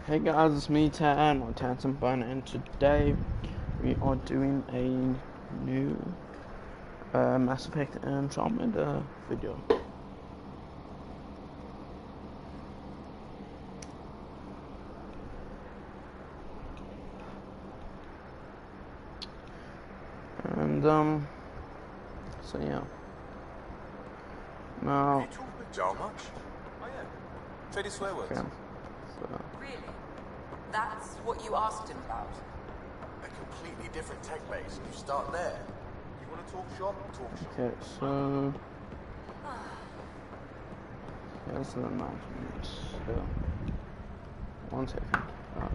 Hey guys, it's me Tan or TanSimBun, and today we are doing a new Mass Effect Andromeda video. And so yeah. Now. Have you talked with Jar much? Oh yeah. Traded swear words. Okay, Really? That's what you asked him about? A completely different tech base. You start there. You want to talk shop? Talk shop. okay, so here's the announcement. So, 1 second. Right.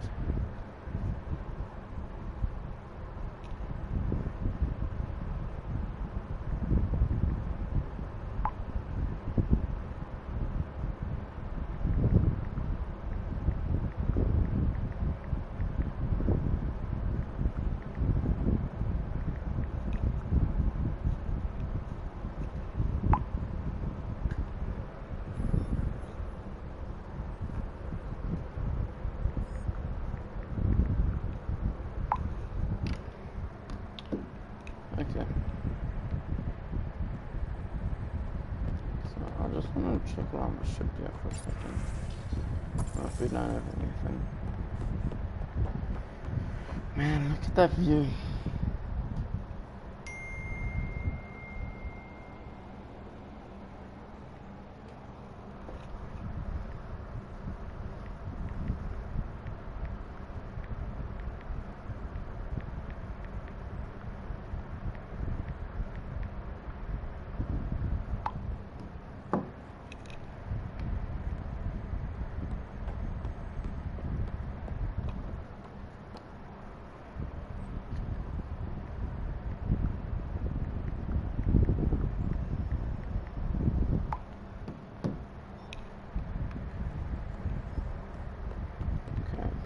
Okay. So I just want to check around the ship here for a second. If we don't have anything. Man, look at that view.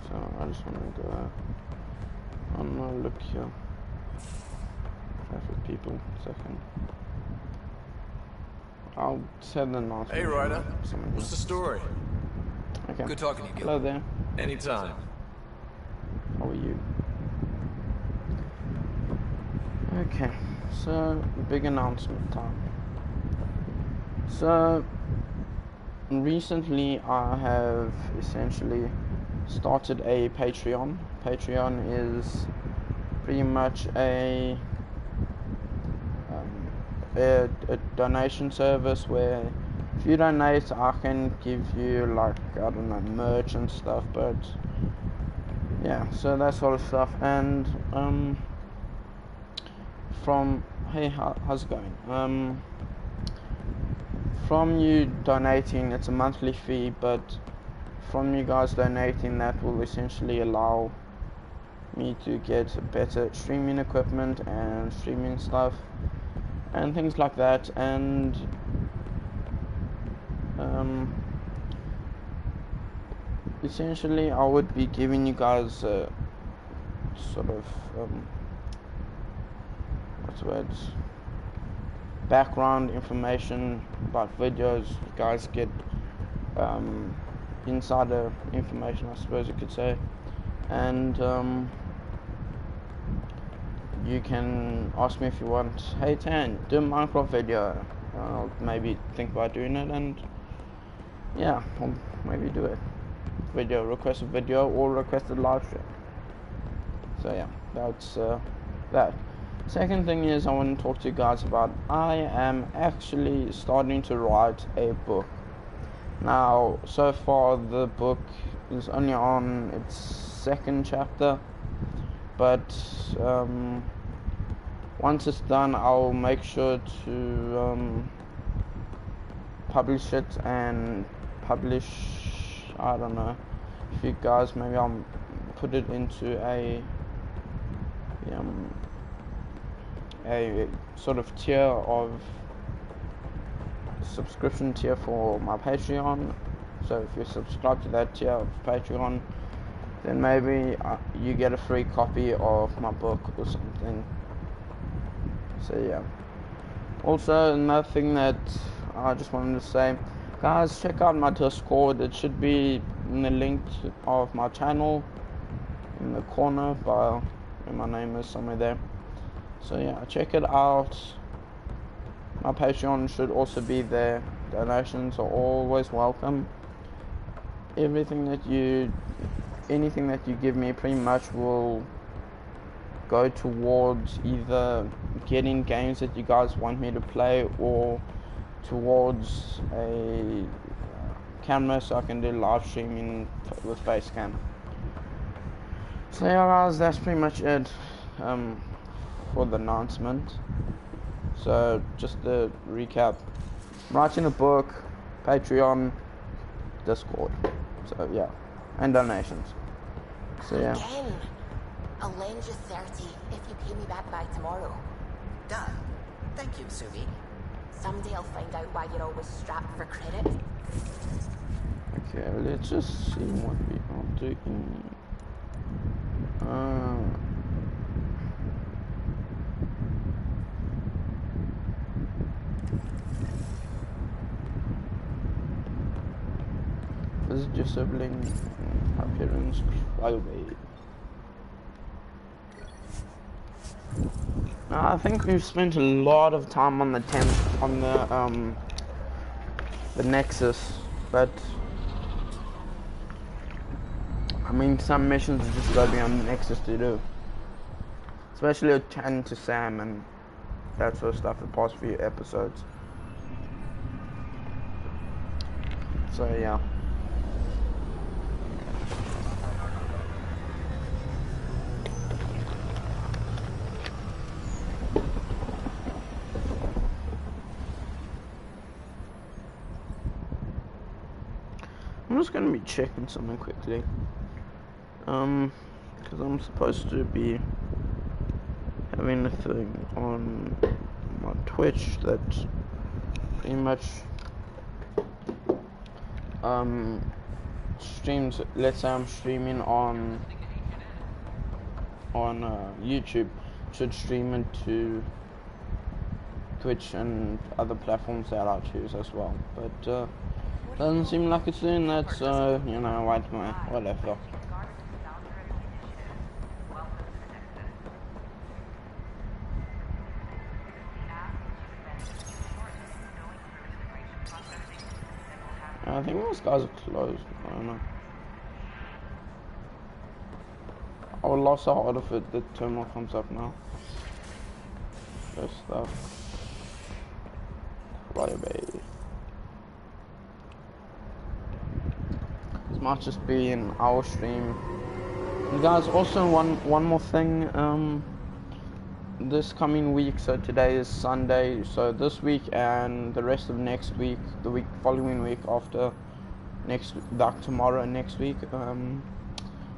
So I just want to go on a look here. Traffic people, second. I'll send an announcement. Hey Ryder, what's the story? Okay. Good talking to you, Gil. Hello there. Anytime. How are you? Okay, so big announcement time. So recently I have essentially started a Patreon. Patreon is pretty much a donation service where if you donate I can give you, like, I don't know, merch and stuff, but yeah, so that sort of stuff. And from hey, how's it going? From you donating, it's a monthly fee, but from you guys donating, that will essentially allow me to get better streaming equipment and streaming stuff and things like that. And essentially I would be giving you guys sort of what's the word, background information about videos. You guys get insider information, I suppose you could say, and you can ask me if you want, hey Tan, do a Minecraft video. I'll maybe think about doing it, and yeah, I'll maybe do it. Request a video or request a live stream. So yeah, that's that. Second thing is I want to talk to you guys about, I am actually starting to write a book. Now, so far the book is only on its second chapter, but once it's done I'll make sure to publish it and publish, I don't know, if you guys, maybe I'll put it into a sort of tier of subscription tier for my Patreon. So if you subscribe to that tier of Patreon, then maybe you get a free copy of my book or something. So yeah. Also, another thing that I just wanted to say, guys, check out my Discord. It should be in the link of my channel in the corner by where my name is, somewhere there. So yeah, check it out. My Patreon should also be there. Donations are always welcome. Anything that you give me pretty much will go towards either getting games that you guys want me to play or towards a camera so I can do live streaming with Facecam. So yeah guys, that's pretty much it for the announcement. So just to recap, I'm writing a book, Patreon, Discord, so yeah, and donations. So yeah. Again, I'll lend you 30 if you pay me back by tomorrow. Done. Thank you, Subi. Someday I'll find out why you're always strapped for credit. Okay, let's just see what we are doing. Visit your sibling appearance right away. I think we've spent a lot of time on the Nexus, but I mean some missions just gotta be on the Nexus to do. Especially chatting to Sam and that sort of stuff the past few episodes. So yeah. I'm just gonna be checking something quickly, because I'm supposed to be having a thing on my Twitch that pretty much streams. Let's say I'm streaming on YouTube, should stream into Twitch and other platforms that I choose as well, but doesn't seem like it's doing that, so you know, whatever. I think those guys are closed. I don't know. I would love so hard if the terminal comes up now. First stuff. Right away. This might just be an hour stream. And guys, also one more thing. This coming week, so today is Sunday, so this week and the rest of next week, the week following week after next, like tomorrow and next week, I'm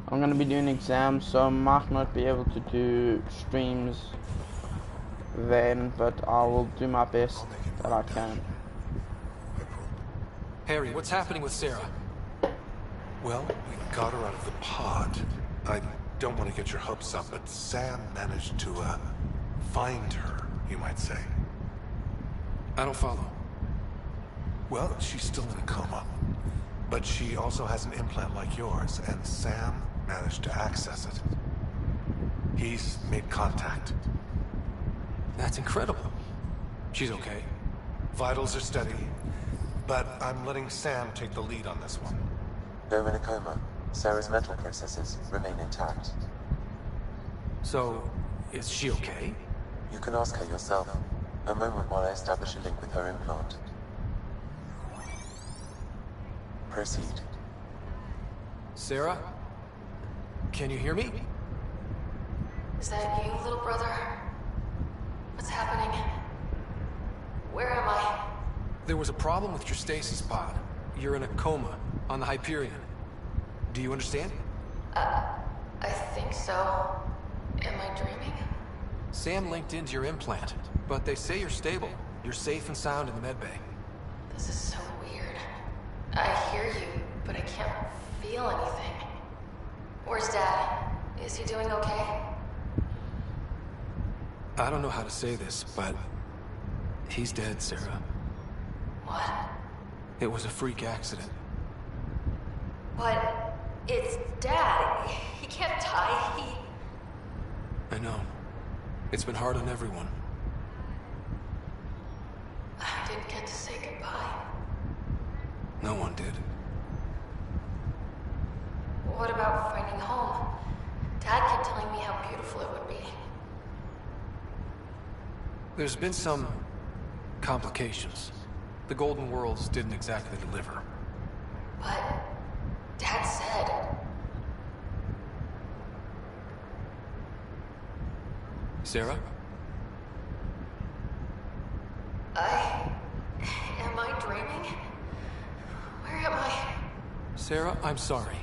going to be doing exams, so I might not be able to do streams then, but I will do my best that I can. Harry, what's happening with Sarah? Well, we got her out of the pod. I don't want to get your hopes up, but Sam managed to, find her, you might say. I don't follow. Well, she's still in a coma. But she also has an implant like yours, and Sam managed to access it. He's made contact. That's incredible. She's okay. Vitals are steady, but I'm letting Sam take the lead on this one. Though in a coma, Sarah's mental processes remain intact. So, is she okay? You can ask her yourself. A moment while I establish a link with her implant. Proceed. Sarah? Can you hear me? Is that you, little brother? What's happening? Where am I? There was a problem with your stasis pod. You're in a coma on the Hyperion. Do you understand? I think so. Am I dreaming? Sam linked into your implant, but they say you're stable. You're safe and sound in the medbay. This is so weird. I hear you, but I can't feel anything. Where's Dad? Is he doing okay? I don't know how to say this, but he's dead, Sarah. What? It was a freak accident. But it's Dad. He can't die. I know. It's been hard on everyone. I didn't get to say goodbye. No one did. What about finding home? Dad kept telling me how beautiful it would be. There's been some complications. The Golden Worlds didn't exactly deliver. But Dad said... Sarah? Am I dreaming? Where am I? Sarah, I'm sorry.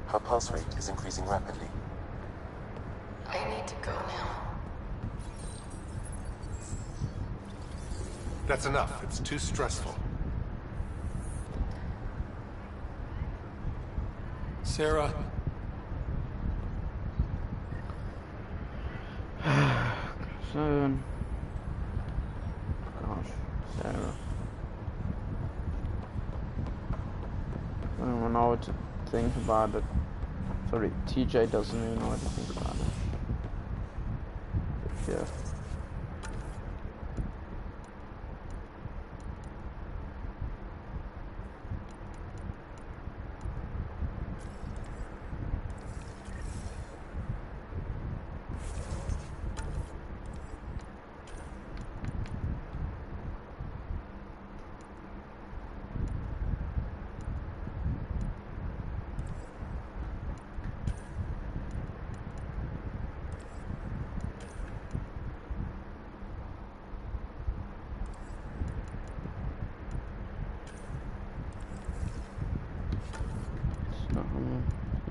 Her pulse rate is increasing rapidly. I need to go now. That's enough. It's too stressful. Sarah. So, gosh, Sarah. I don't even know what to think about it. Sorry, TJ doesn't even know what to think about it. But yeah.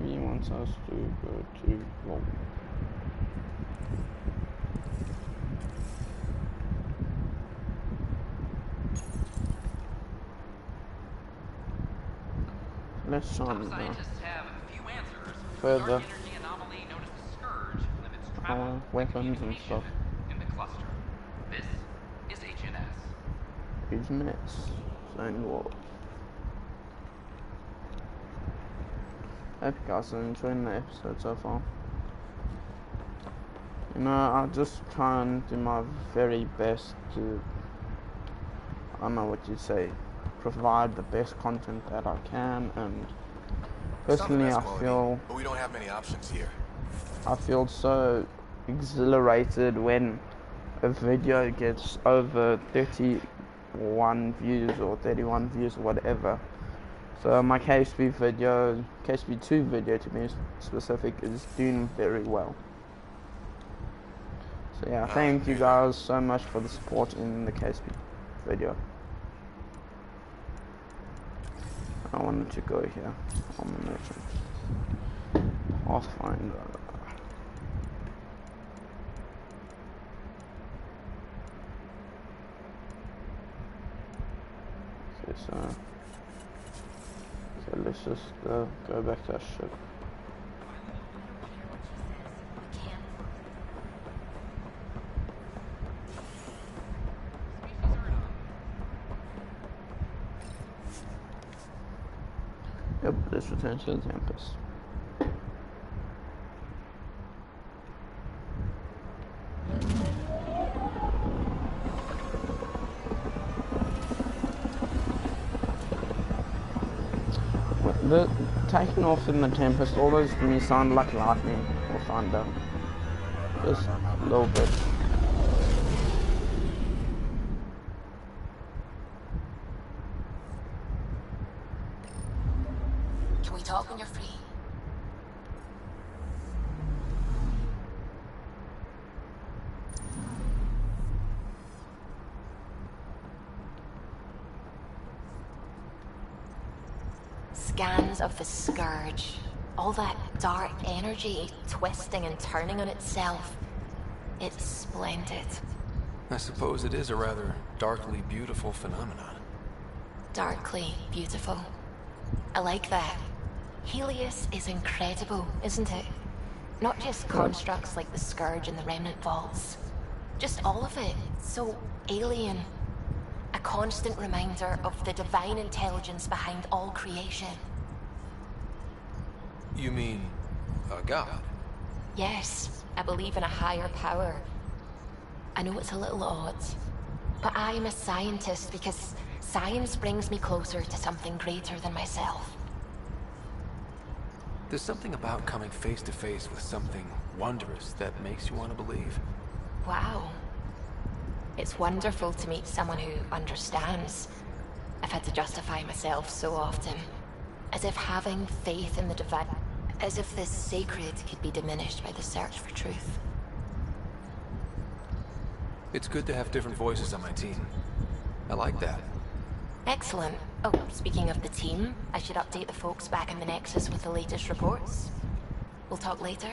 He wants us to go to Rome. Let's try and further our weapons and stuff. In the cluster. This is HNS. HNS, saying what? Hope you guys are enjoying the episode so far. You know, I'll just try and do my very best to, I don't know what you'd say, provide the best content that I can, and personally I feel, but we don't have many options here. I feel so exhilarated when a video gets over 31 views or 31 views or whatever. So my KSP video, KSP2 video to be specific, is doing very well. So yeah, thank you guys so much for the support in the KSP video. I wanted to go here on the merchant. Pathfinder. Okay, so let's just go back to our ship. Yep, let's return to the Tempest. The taking off in the Tempest always to me sound like lightning or thunder. Just a little bit. Can we talk when you're free? Scans of the Scourge. All that dark energy twisting and turning on itself. It's splendid. I suppose it is a rather darkly beautiful phenomenon. Darkly beautiful. I like that. Helios is incredible, isn't it? Not just constructs like the Scourge and the Remnant Vaults. Just all of it. So alien. A constant reminder of the divine intelligence behind all creation. You mean a god? Yes, I believe in a higher power. I know it's a little odd, but I am a scientist because science brings me closer to something greater than myself. There's something about coming face to face with something wondrous that makes you want to believe. Wow. It's wonderful to meet someone who understands. I've had to justify myself so often. As if having faith in the divine... As if the sacred could be diminished by the search for truth. It's good to have different voices on my team. I like that. Excellent. Oh, speaking of the team, I should update the folks back in the Nexus with the latest reports. We'll talk later.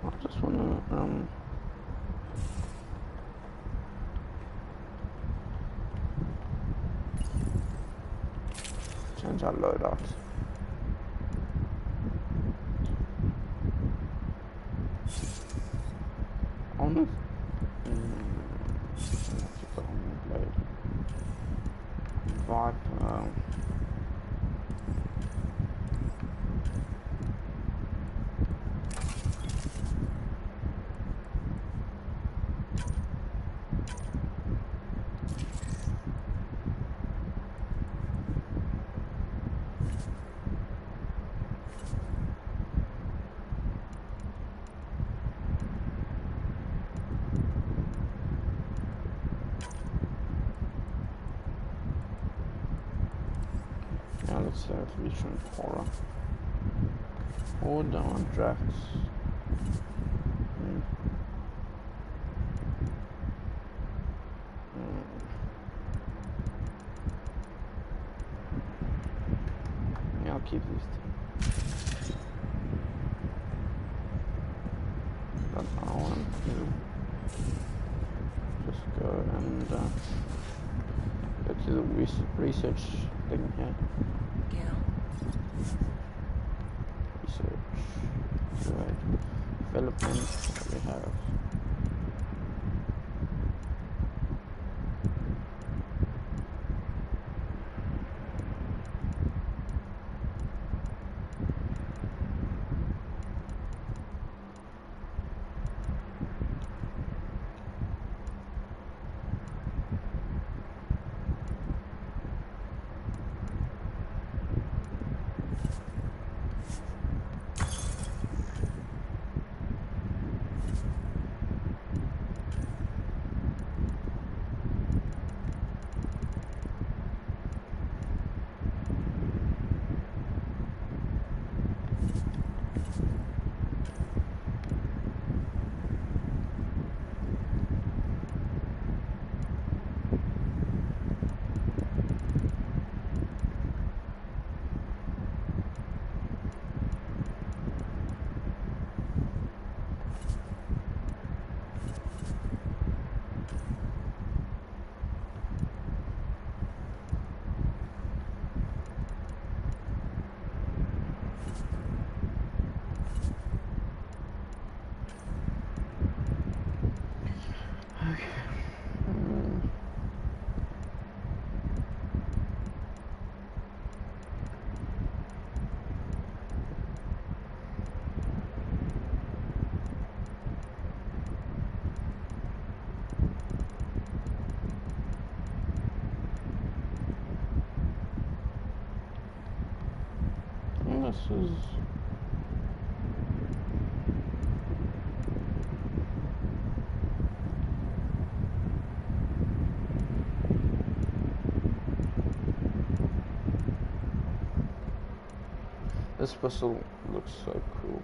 I just wanna change our loadout. On blade. Viper. Yeah, let's feature horror. Or down drafts. Yeah, I'll keep these two. But I want to just go and go to the research thing here. Research. Right. Development. What we have. This is this whistle looks so cool.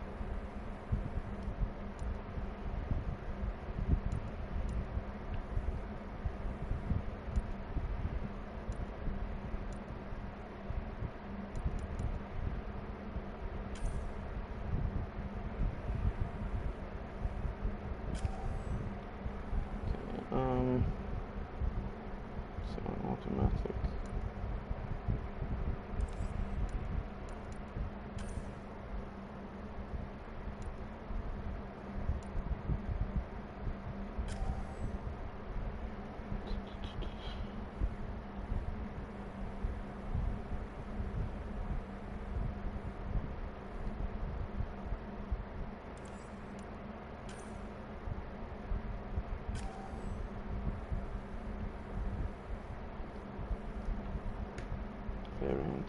Automatic.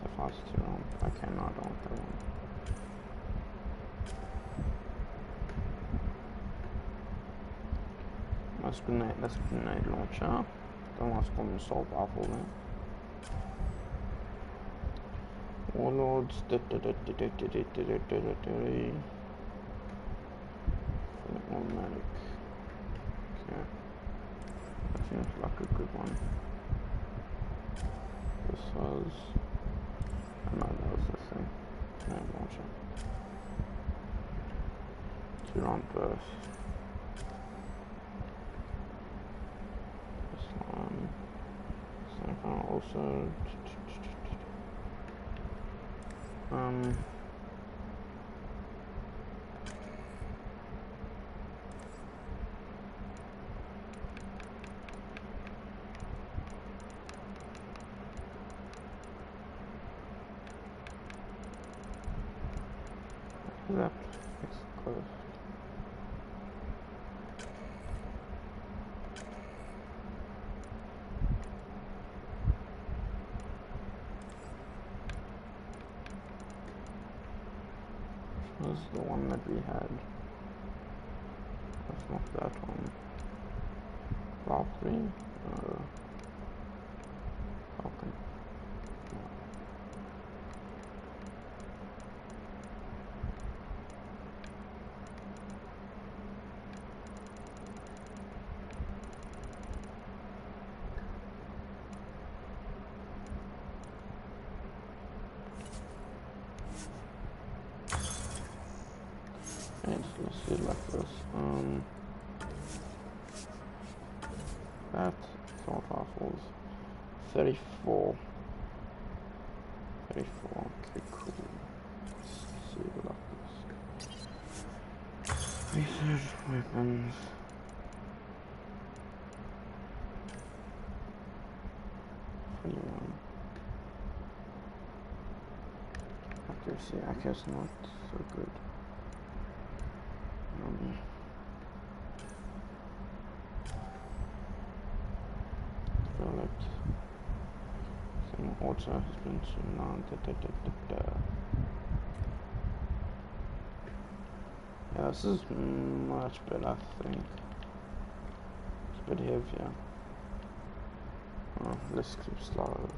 the fast round. Okay, no, I don't want that one. That's grenade launcher. Don't want to call me assault rifle then. Warlords. Automatic. Okay. That seems like a good one. This was. No, that was the thing. Grenade launcher. 2-round burst. This one. Same kind also. That is closed. Which was the one that we had? That's not that one. Valkyrie? Falcon. Let's see it like this. That assault rifles 34. 34. Okay, cool. Let's see it like this. Research weapons. Accuracy. Accuracy not so good. Developed. Some auto has been turned. Yeah, this is much better, I think. It's a bit heavier. Oh, less clip slows.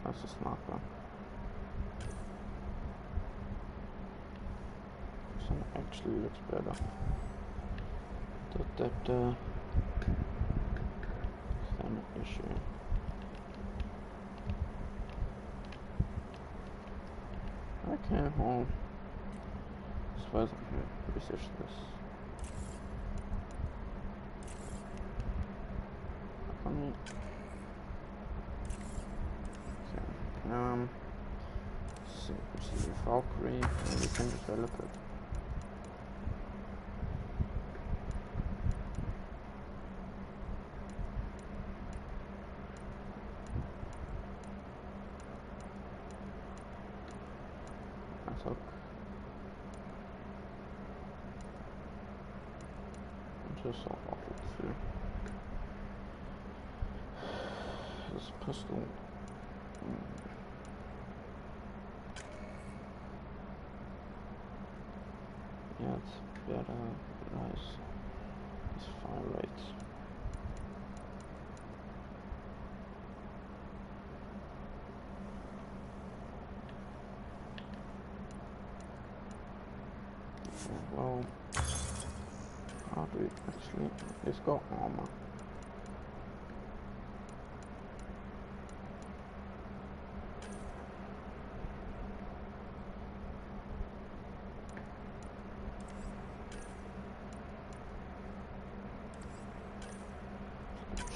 That's a sniper. This one actually looks better. Stamina issue. Okay, well, I suppose I can research this. See Valkyrie, and we can develop it. I took just off of too. This pistol. Yeah, it's better. Nice. It's fire rates. Okay, well, how do it actually? It's got armor.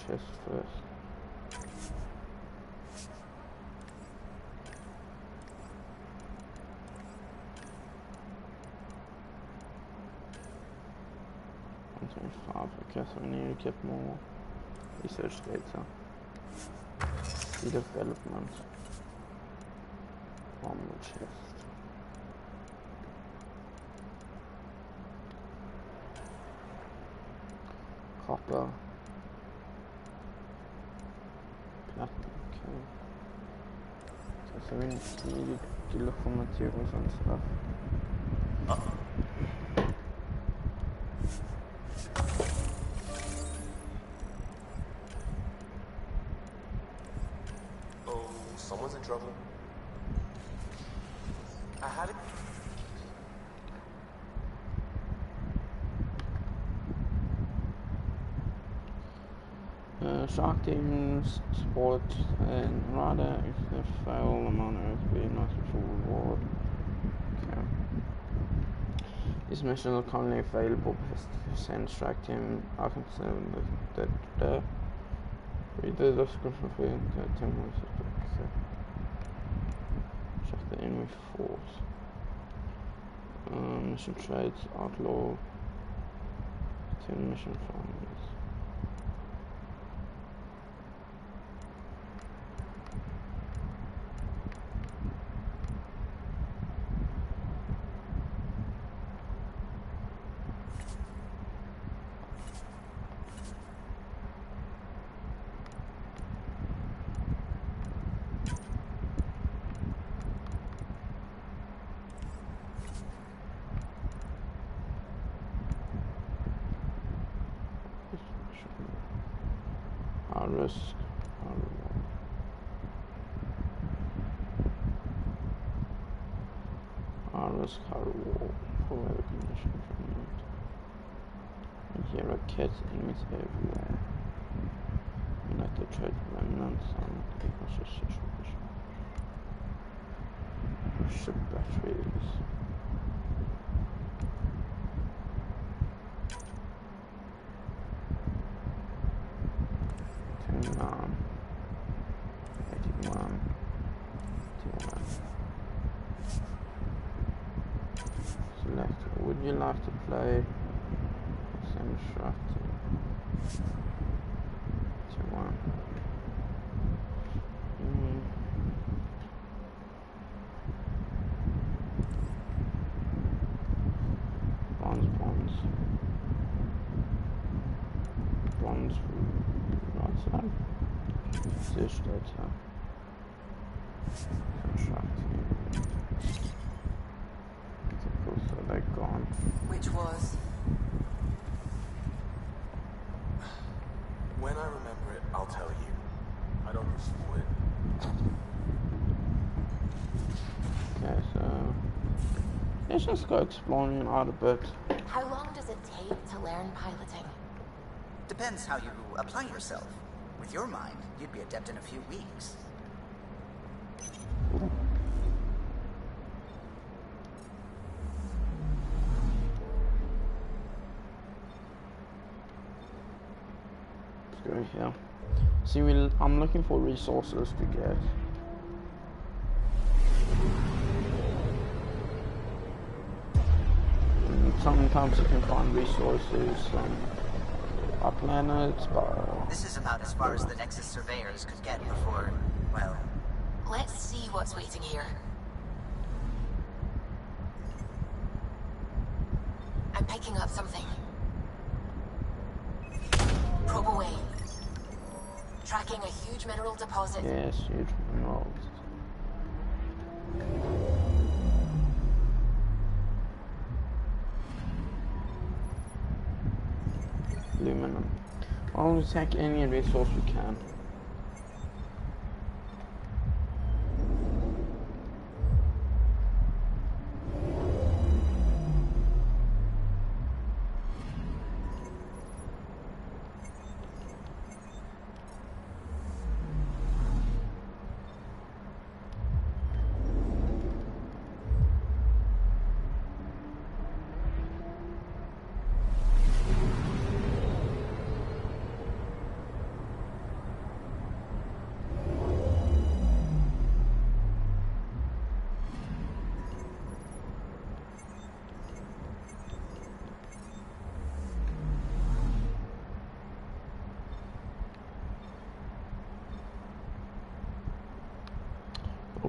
Chest first. Okay, so we need to get more research data. See development from the chest. copper. Platinum, okay. So we need to look for materials and stuff. Oh, someone's in trouble. I had it. Shark teams sport and rather if they fail among Earth be not a full reward. Okay. This mission is currently available for send Shark team. I can send that read the description for the team. Okay. Check the enemy force. Mission trades, outlaw, 10 mission farmers. Risk, our reward for recognition from it. And here are cats enemies everywhere. United trade remnants and ecosystem ship batteries. Would you like to play some Shafty? 2-1. Bronze right side. Fish data. So they're gone. Which was? When I remember it, I'll tell you. I don't pursue it. Okay, so let's just go exploring out a bit. How long does it take to learn piloting? Depends how you apply yourself. With your mind, you'd be adept in a few weeks. Go here. See, I'm looking for resources to get. And sometimes you can find resources on our planets, but this is about as far as the Nexus surveyors could get before, well... Let's see what's waiting here. I'm picking up something. Probe away. Tracking a huge mineral deposit. yes, huge minerals. Aluminum. I'll take any resource we can.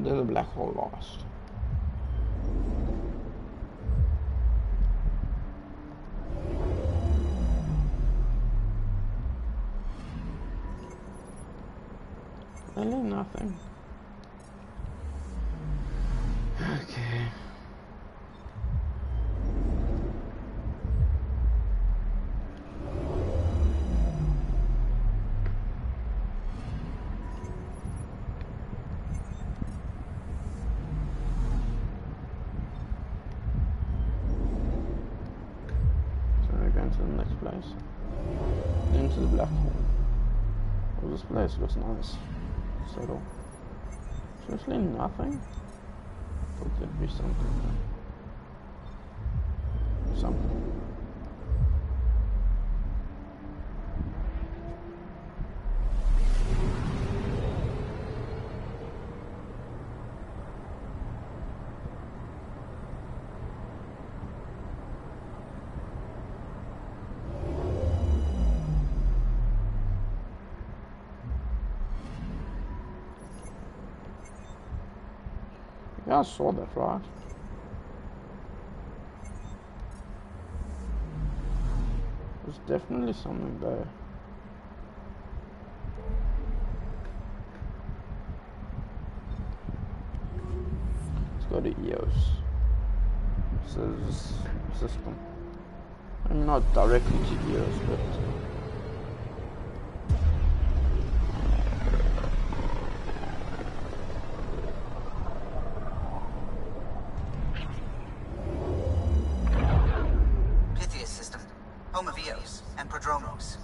There's a black hole lost. Really nothing. Okay. So we're going to the next place. Into the black hole. Oh, this place looks nice. Settle. Seriously nothing? Thought there'd be something there. Something. Yeah, I saw that, right? There's definitely something there. Let's go to EOS. Says system. I mean, not directly to EOS, but home of Eos and Prodromos.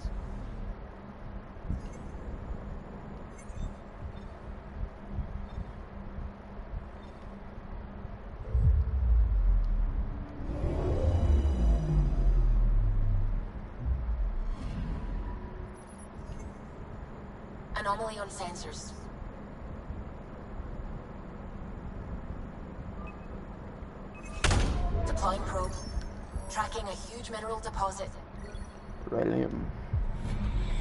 Anomaly on sensors. Deploying probe. Tracking a huge mineral deposit. Beryllium.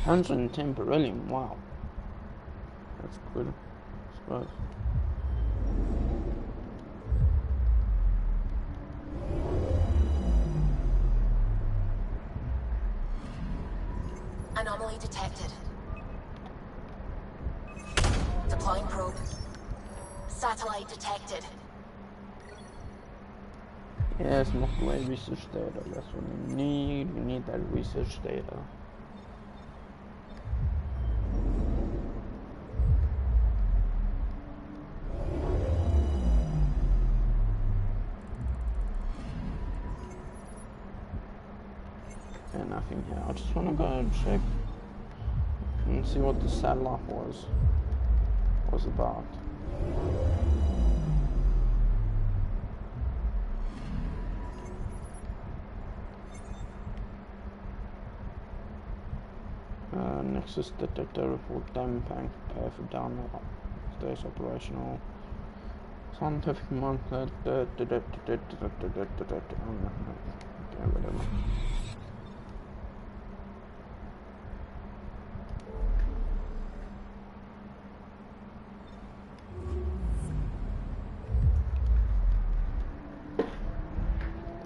110 beryllium, wow. That's good, I suppose. Anomaly detected. Deploying probe. Satellite detected. Yes, multiple research data. That's what we need. We need that research data. Okay, nothing here. I just want to go and check and see what the satellite was about. Nexus detector report damage prepare for download. Stays operational. Scientific method. Okay, whatever.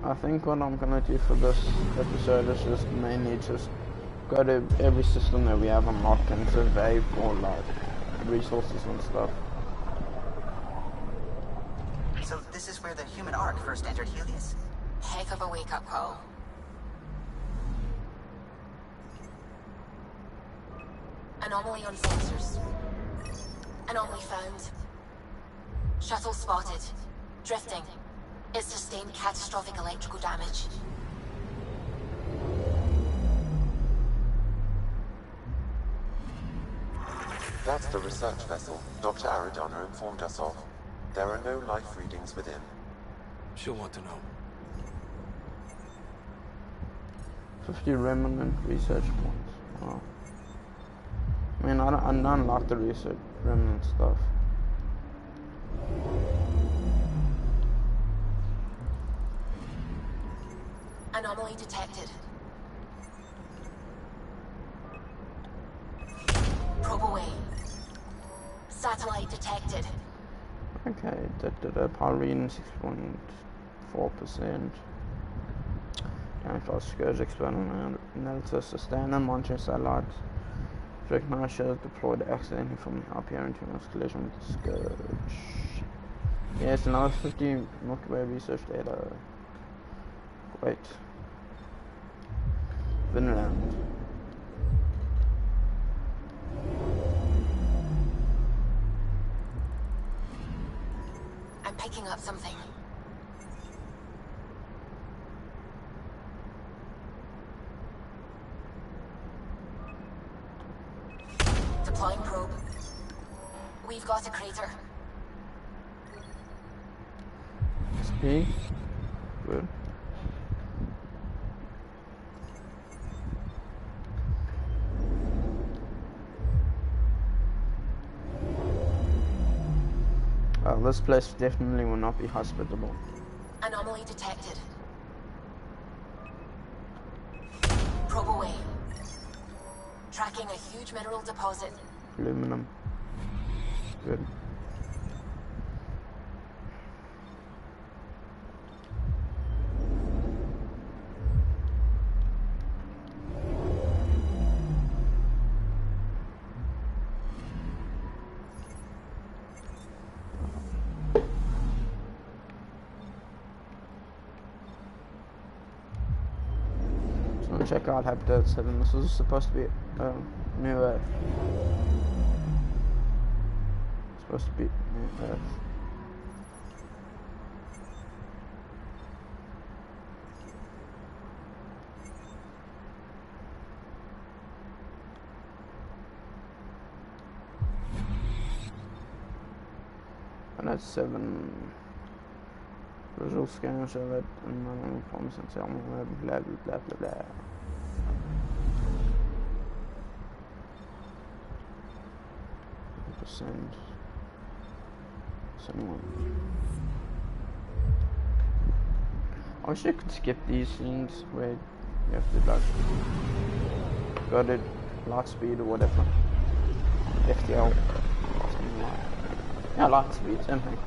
I think what I'm gonna do for this episode is just mainly just go to every system that we have unlocked and survey for like resources and stuff. So this is where the human Ark first entered Helios? Heck of a wake-up call. Anomaly on sensors. Anomaly found. Shuttle spotted. Drifting. It sustained catastrophic electrical damage. That's the research vessel Dr. Aradana informed us of. There are no life readings within. She'll want to know. 50 remnant research points. Wow. I mean, I don't like the research remnant stuff. Anomaly detected. Probe away. Satellite detected. Okay, power reading 6.4%. Down fast scourge experiment analysis, sustain and monitoring satellites. Recognize shares deployed accidentally from the Hyperion to its collision with the Scourge. Yes, another 50 Milky Way research data. Great. Vinland. I'm picking up something. Deploying probe. We've got a crater. SP. Good. This place definitely will not be hospitable. Anomaly detected. Probe away. Tracking a huge mineral deposit. Aluminum. Good. Check out Habitat 7. This is supposed to be New Earth. It's supposed to be New Earth. And that's 7. Visual scan show that and running performance and tell me blah blah blah blah blah. Send someone. I wish I could skip these scenes where you have to like go to light speed or whatever. FTL. Something like yeah, light speed, something.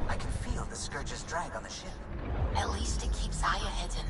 I can feel the Scourge's drag on the ship. At least it keeps Aya hidden.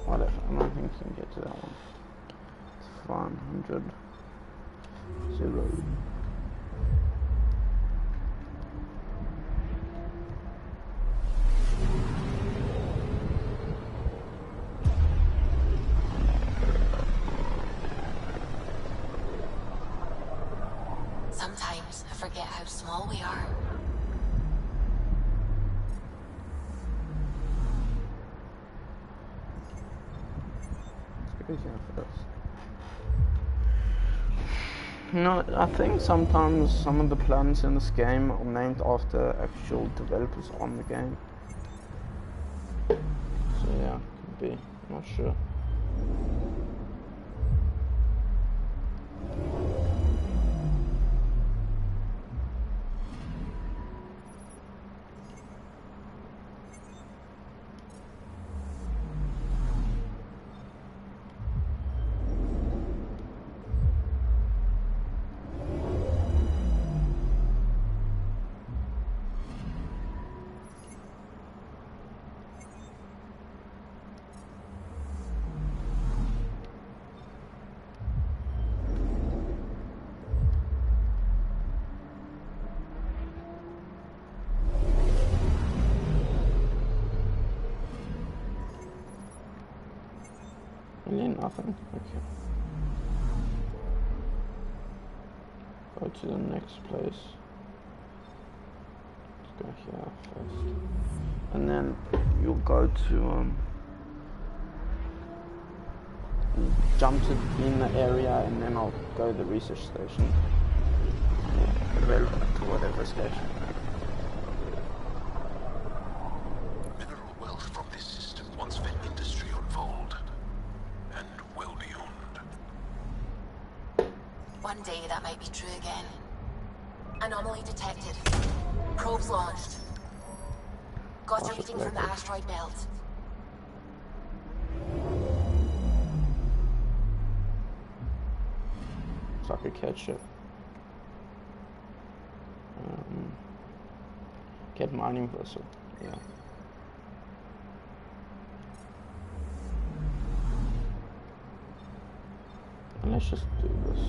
Whatever, I don't think you can get to that one. It's fine, 100. 0. Sometimes I forget how small we are. No, I think sometimes some of the planets in this game are named after actual developers on the game. So yeah, could be, not sure. Really nothing? Okay. Go to the next place. Let's go here first. And then you'll go to jump to in the area and then I'll go to the research station. Relevant to whatever station. Mineral wealth from this system once fed industry on Anomaly detected. Probes launched. Got a reading from the asteroid belt. So I could catch it. Get mining vessel. Yeah. And let's just do this.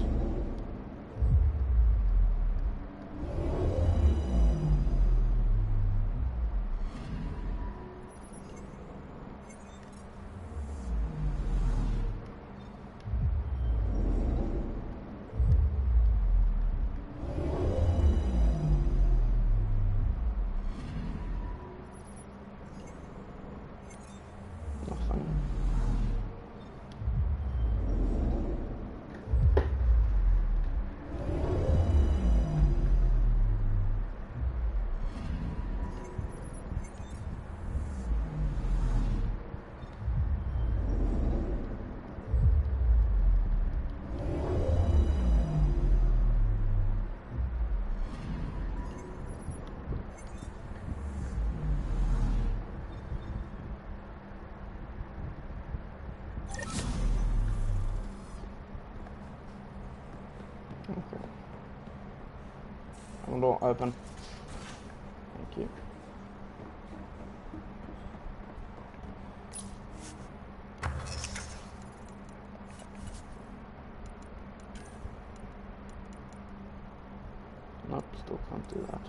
Okay. Door open. Thank you. Nope, still can't do that.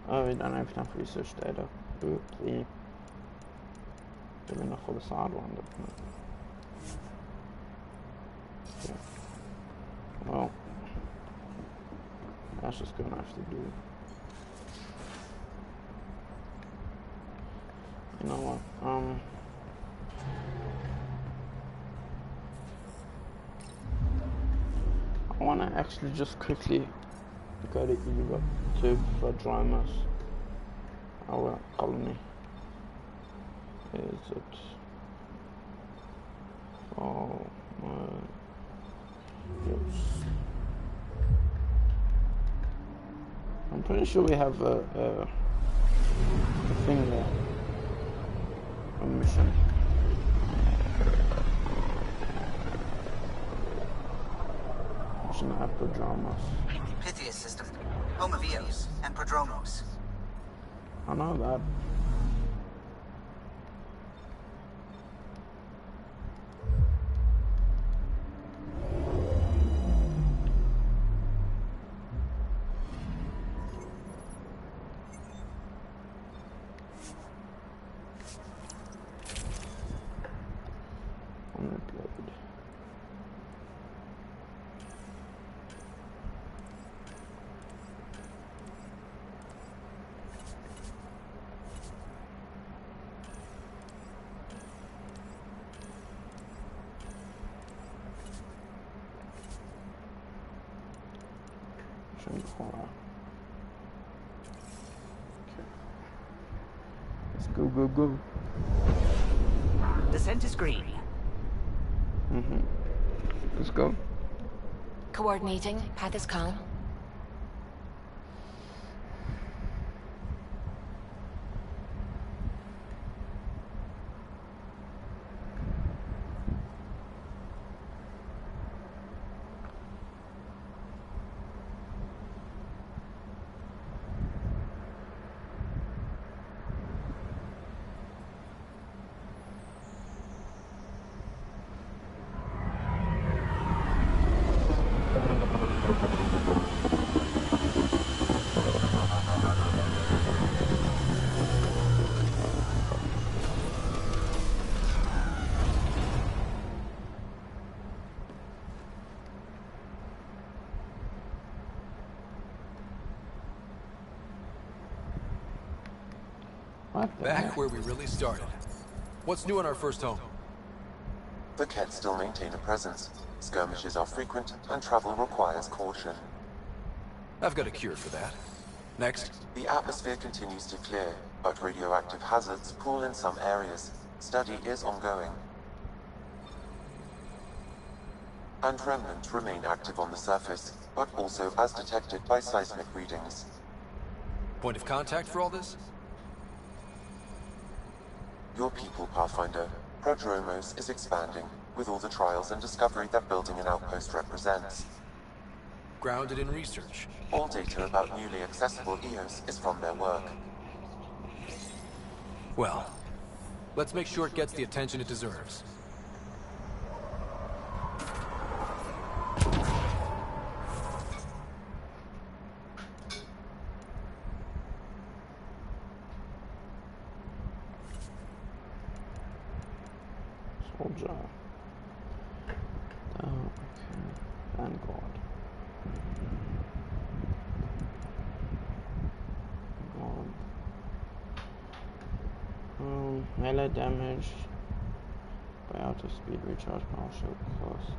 Oh, we don't have enough research data. Oopsie. Good enough for the side one, okay. Well, that's just gonna have to do. You know what? I wanna actually just quickly go to Europe to Prodromos, our colony. Is it? Oh, yes. I'm pretty sure we have a thing there, a mission. Mission at Prodromos. Pythias system, Homovios, and Prodromos. I know that. Okay. Let's go. The scent is green. Let's go. Coordinating. Path is calm. What the Back heck? where we really started. What's new in our first home? The Kett still maintain a presence. Skirmishes are frequent, and travel requires caution. I've got a cure for that. Next. The atmosphere continues to clear, but radioactive hazards pool in some areas. Study is ongoing. And remnants remain active on the surface, but also as detected by seismic readings. Point of contact for all this? Your people, Pathfinder. Prodromos is expanding, with all the trials and discovery that building an outpost represents. Grounded in research. All data about newly accessible EOS is from their work. Well, let's make sure it gets the attention it deserves. Soldier. Oh, okay. Vanguard. Melee damage by auto speed, recharge power shield cost.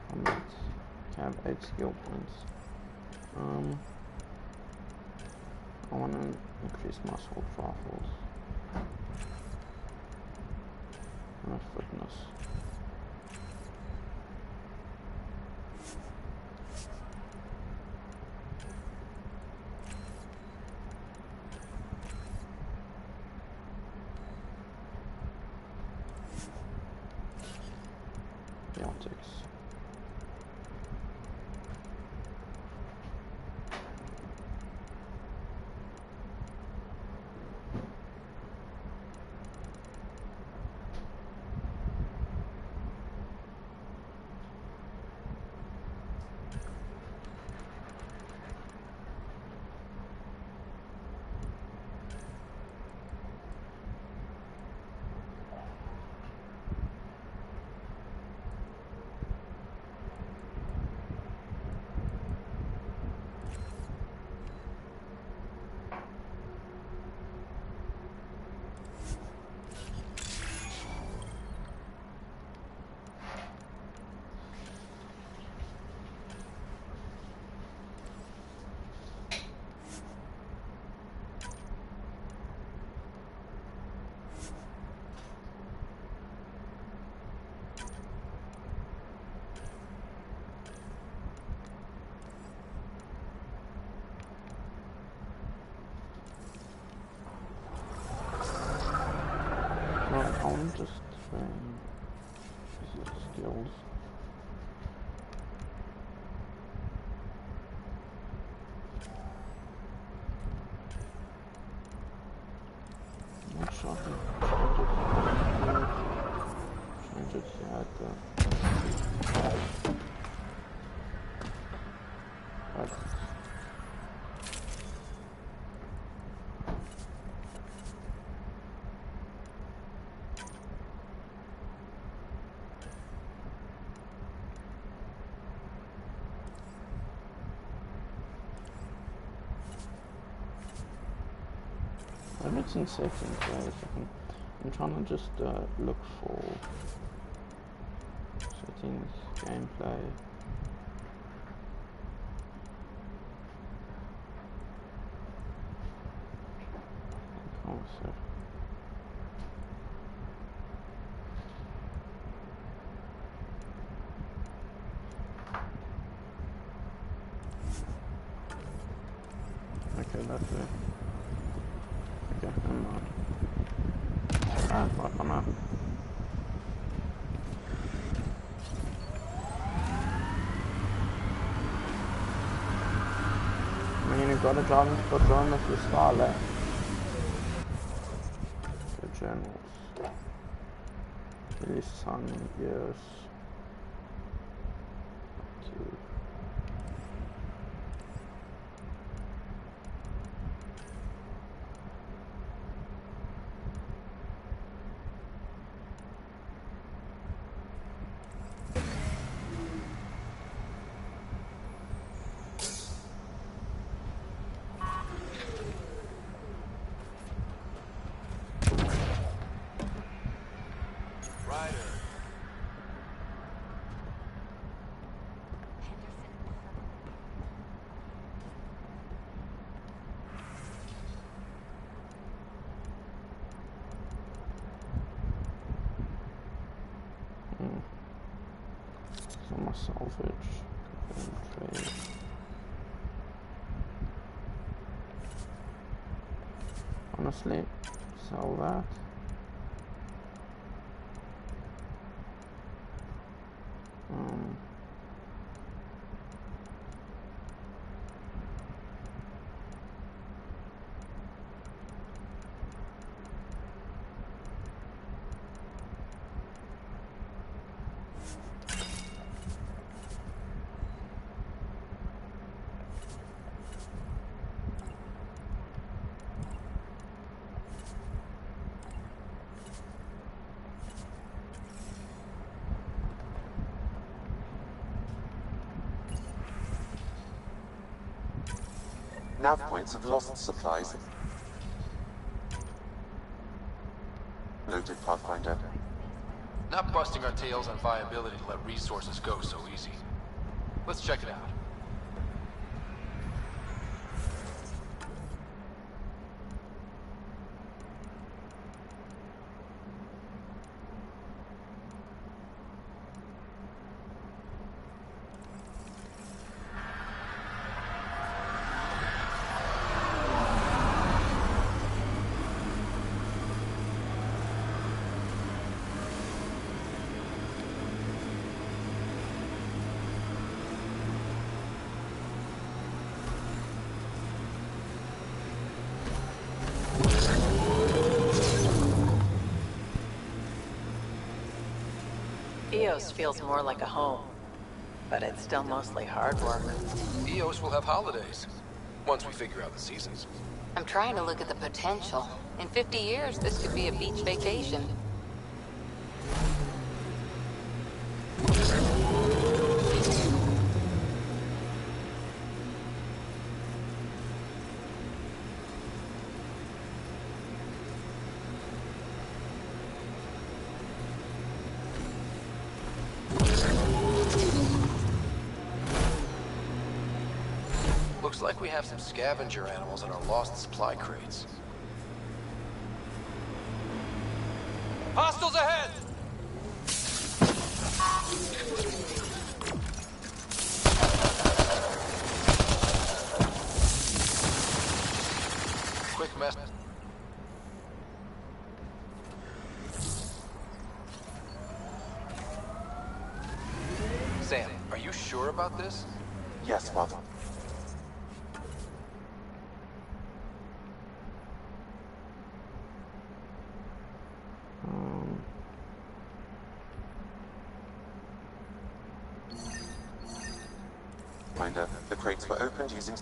Combat. Cap 8 skill points. I want to increase my assault rifles. Fitness. Biotics. I want to just train skills. I'm not sure I can change it yet. But maybe it's in settings. Wait a second. I'm trying to just look for settings, gameplay. Oh, so. Okay, that's it. Okay, never mind. Ah, fuck, I'm out. I mean, you've got to drive into the drone if you start left. The journals. Release sun, years. Two. my salvage. Trade. Honestly, sell that. Nav points of lost supplies. Noted, Pathfinder. Not busting our tails on viability to let resources go so easy. Let's check it out. EOS feels more like a home, but it's still mostly hard work. EOS will have holidays, once we figure out the seasons. I'm trying to look at the potential. In 50 years, this could be a beach vacation. Looks like we have some scavenger animals in our lost supply crates. Hostiles ahead! Quick mess. Sam, are you sure about this? Yes, Father. Finder, the crates were opened using...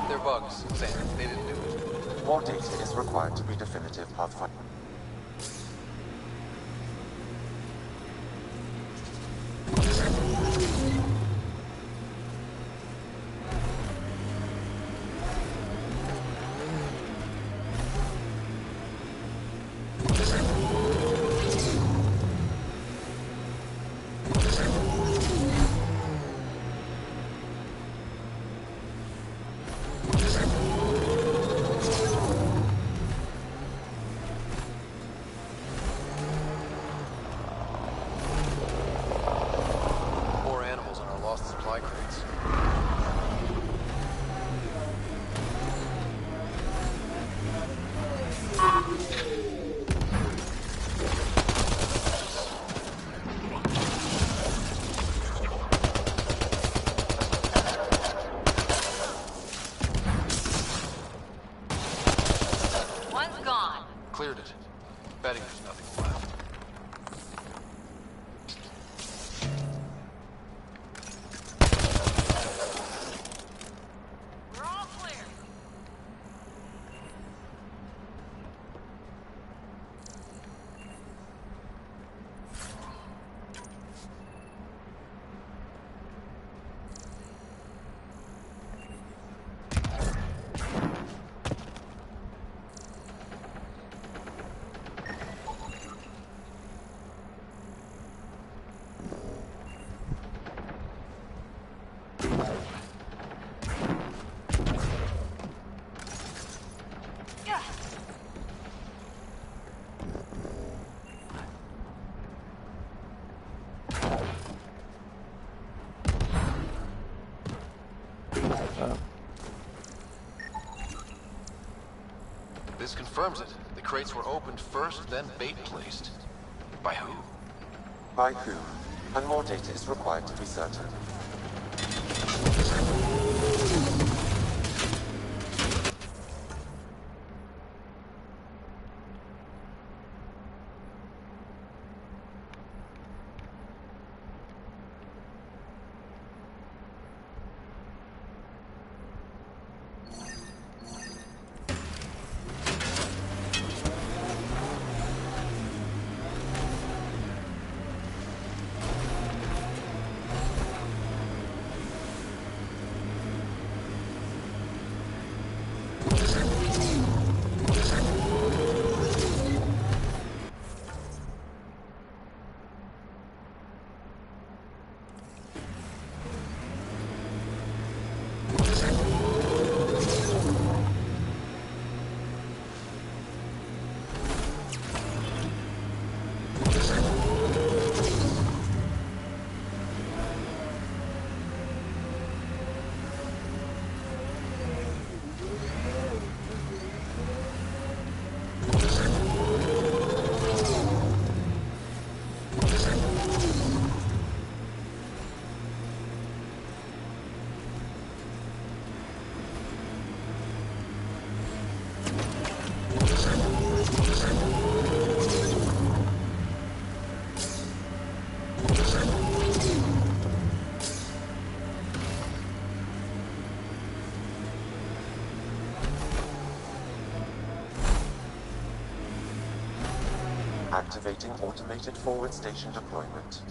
They're bugs, Sam. They didn't do it. More data is required to be definitive, Pathfinder. This confirms it. The crates were opened first, then bait placed. By who? By whom? And more data is required to be certain. Activating automated forward station deployment.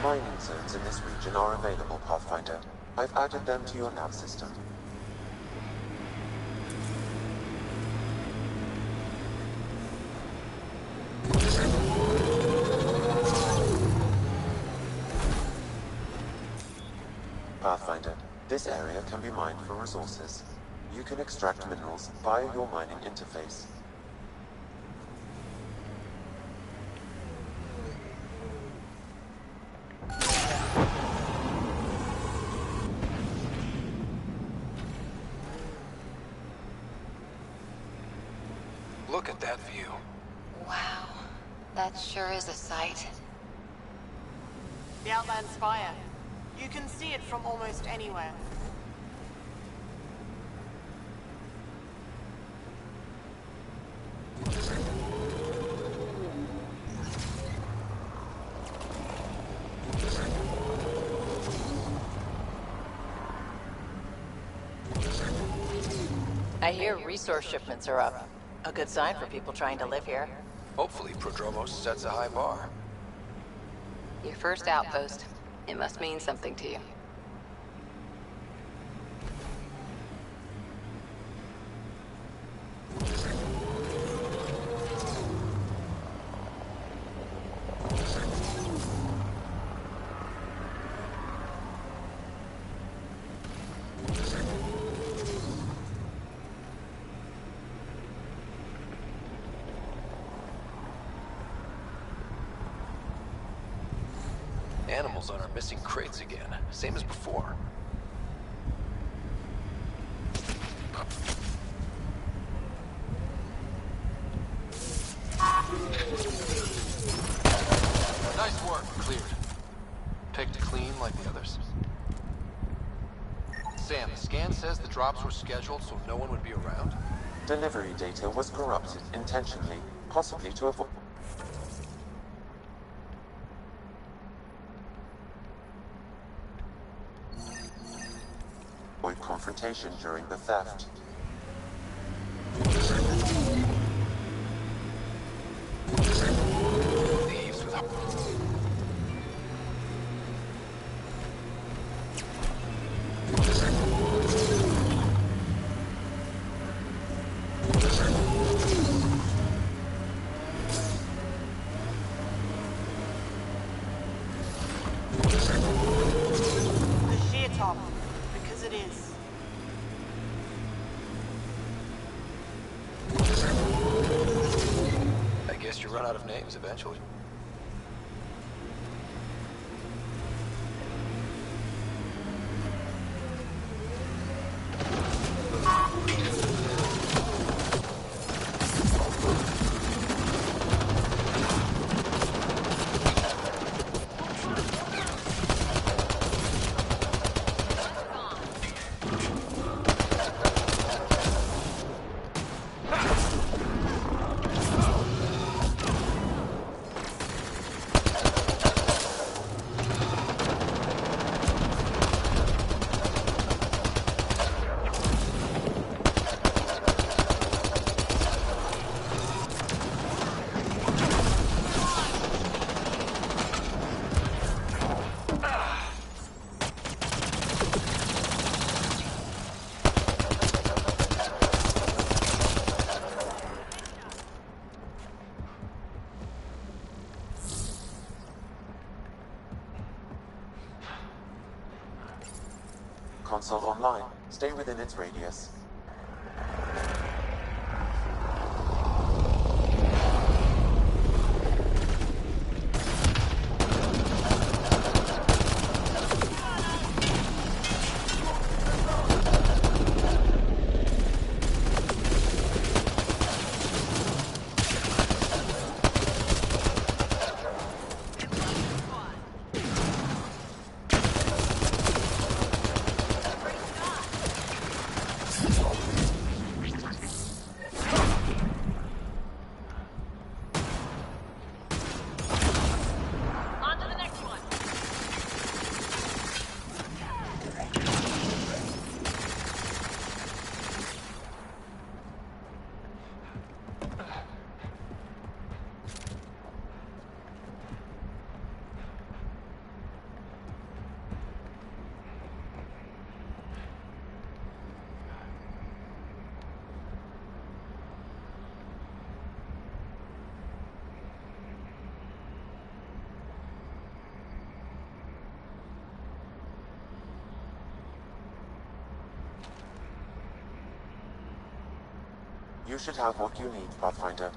Mining zones in this region are available, Pathfinder. I've added them to your nav system. Pathfinder, this area can be mined for resources. You can extract minerals via your mining interface. Look at that view. Wow, that sure is a sight. The Outland Spire. You can see it from almost anywhere. I hear resource shipments are up. A good sign for people trying to live here. Hopefully Prodromos sets a high bar. Your first outpost. It must mean something to you. Animals on our missing crates again, same as before. Nice work, cleared. Picked clean like the others. Sam, the scan says the drops were scheduled so no one would be around? Delivery data was corrupted intentionally, possibly to avoid confrontation during the theft. Thieves with The sheer top, because it is. you run out of names eventually. Console online. Stay within its radius. You should have what you need, Pathfinder.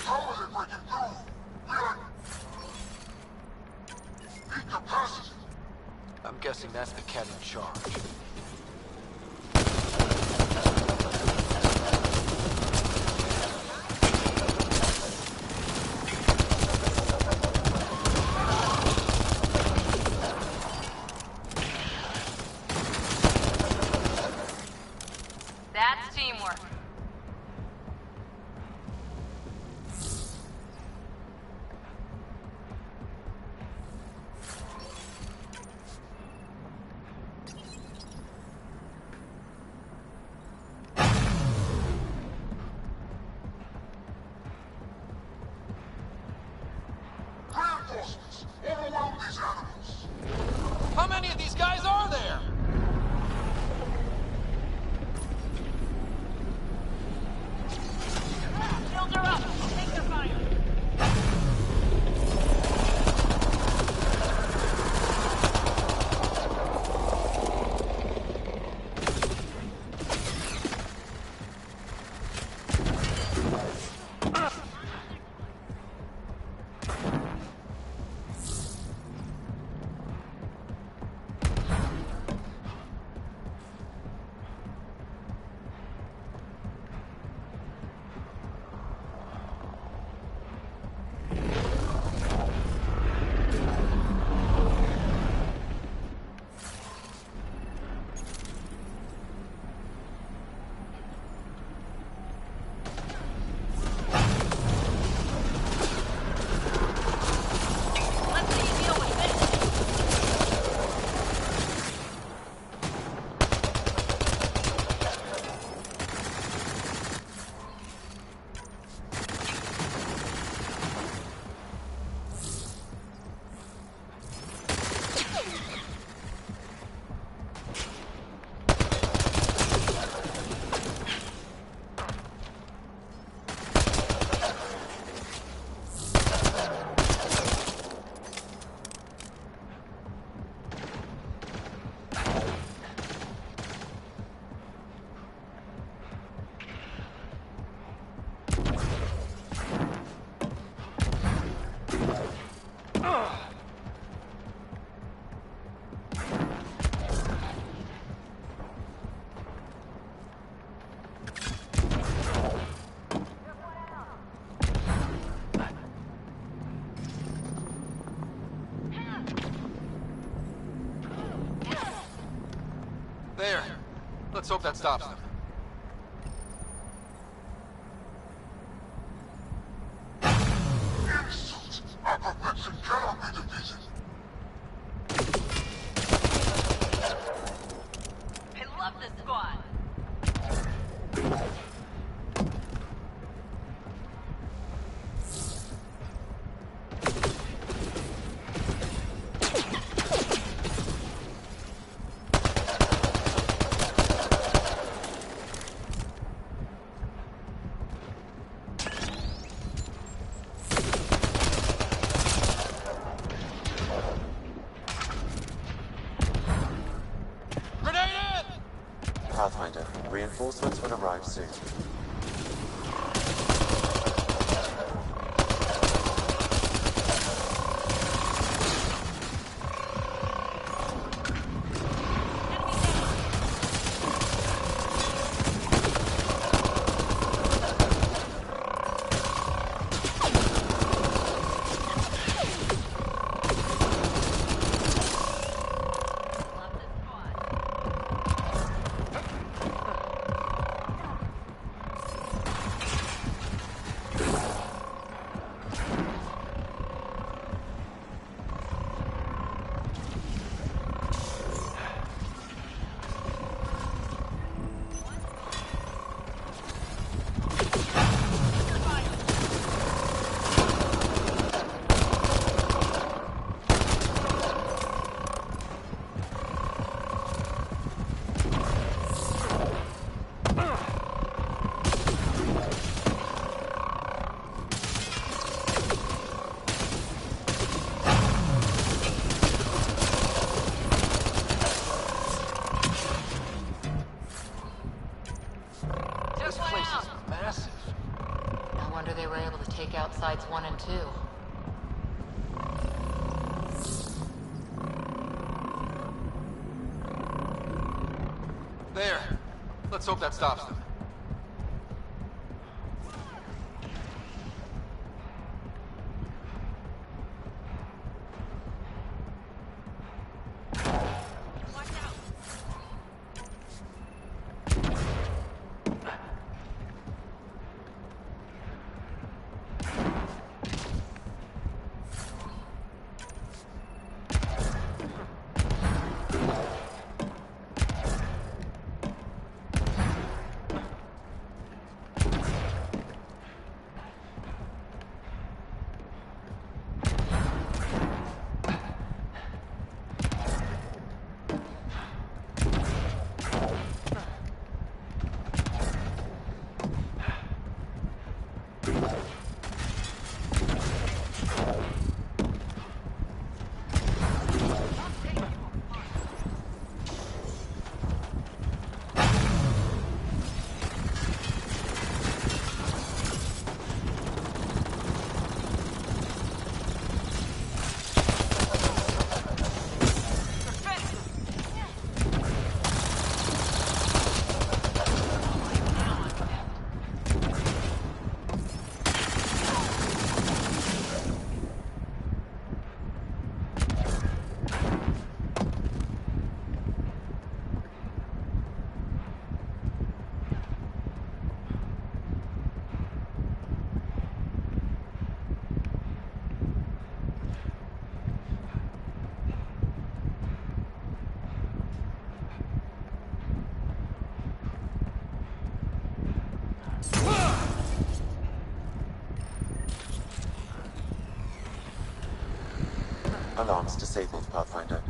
How is it breaking through? Incapacity. I'm guessing that's the cat in charge. That's teamwork. There. Let's hope that stops them. Insult! Acrobats cannot be defeated! I love this squad. Pathfinder, reinforcements will arrive soon. Sides 1 and 2. There. Let's hope that stops them. Alarms disabled, Pathfinder.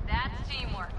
That's teamwork.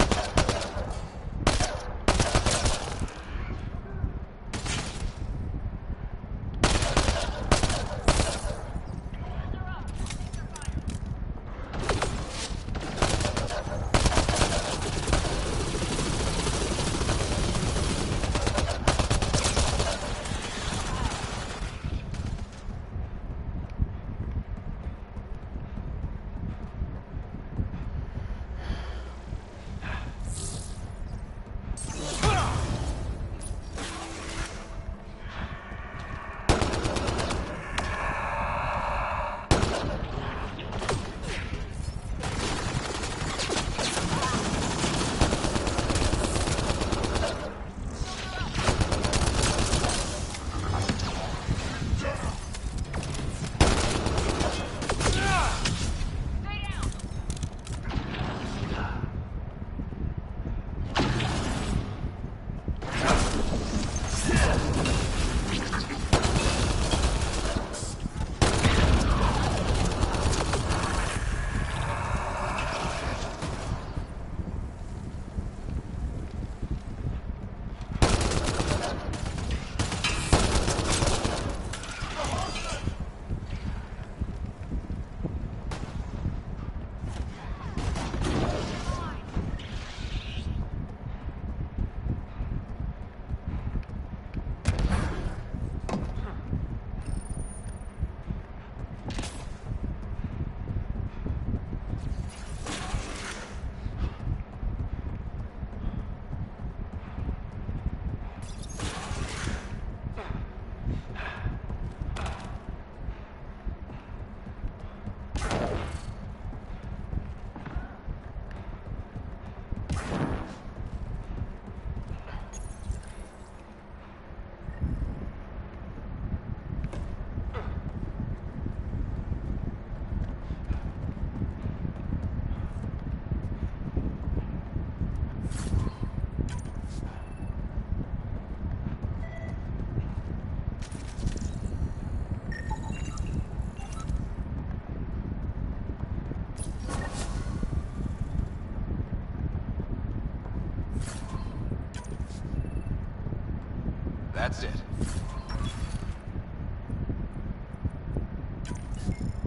That's it.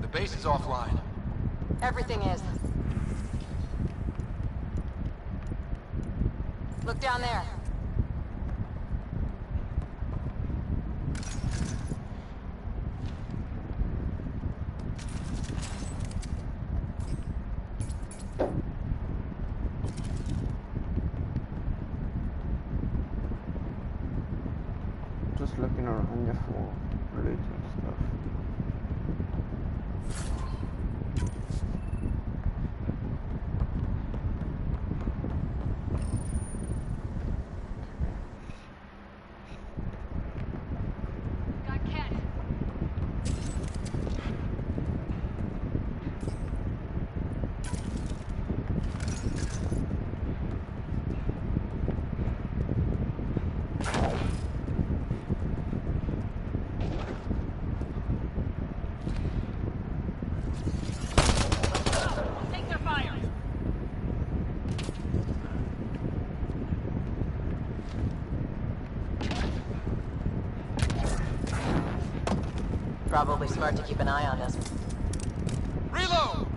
The base is offline. Everything is. Look down there. Just looking around you for loot and stuff. Probably smart to keep an eye on us. Reload!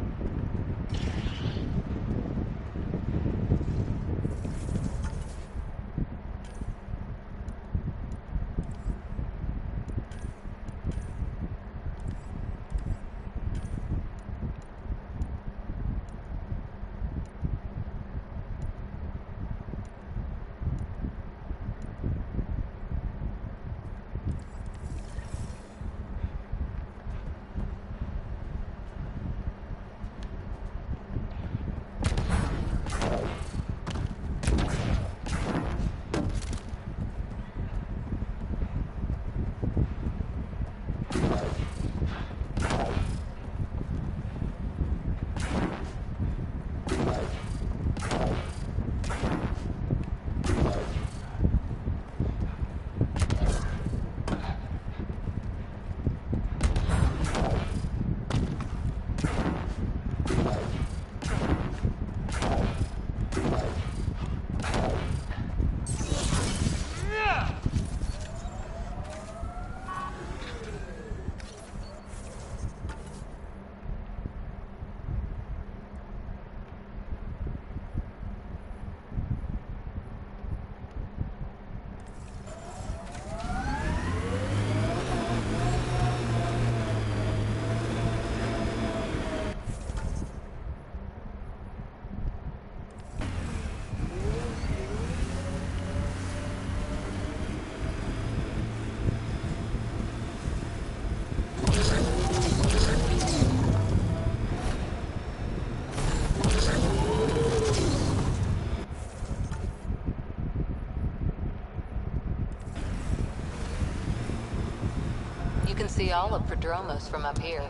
You can see all of Prodromos from up here.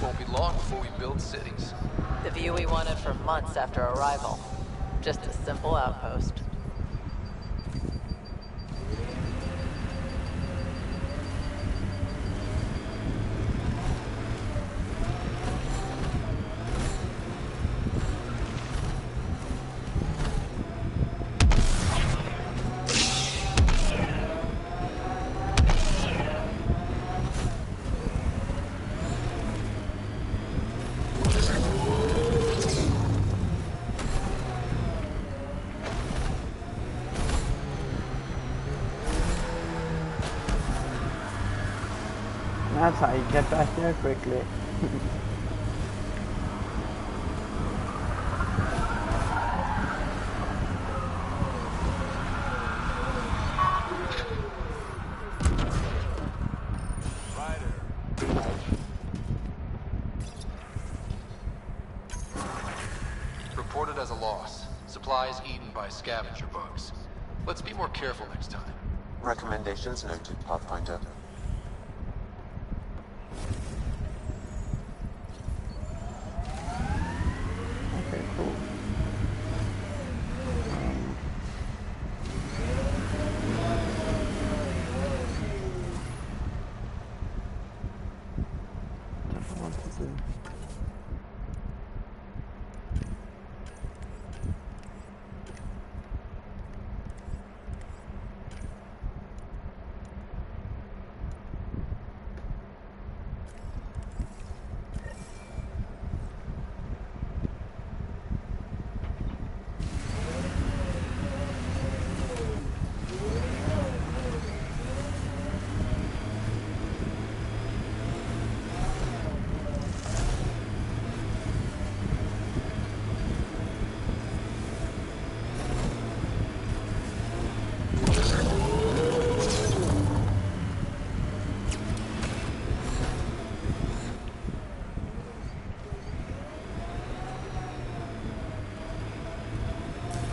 Won't be long before we build cities. The view we wanted for months after arrival. Just a simple outpost. That's how you get back there quickly. Reported as a loss. Supplies eaten by scavenger bugs. Let's be more careful next time. Recommendations noted, Pathfinder. Okay, cool. What do I want to do?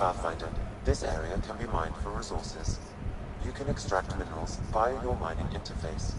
Pathfinder, this area can be mined for resources. You can extract minerals via your mining interface.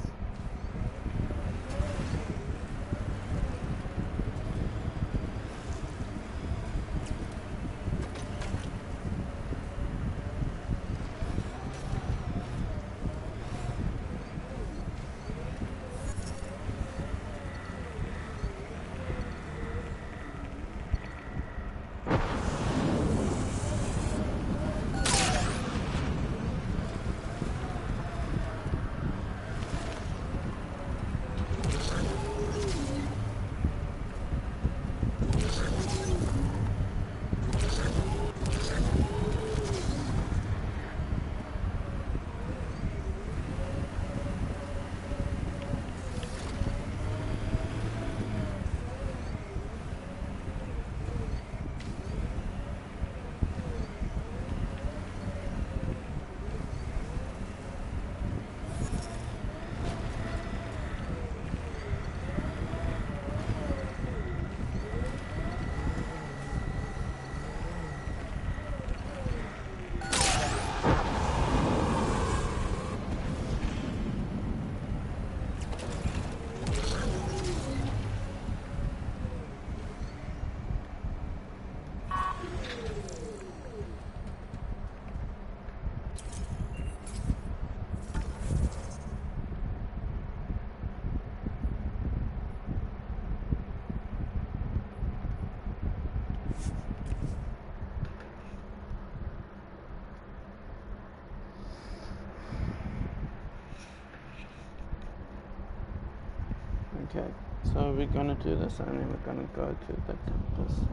Okay, so we're gonna do this and then we're gonna go to the tempest.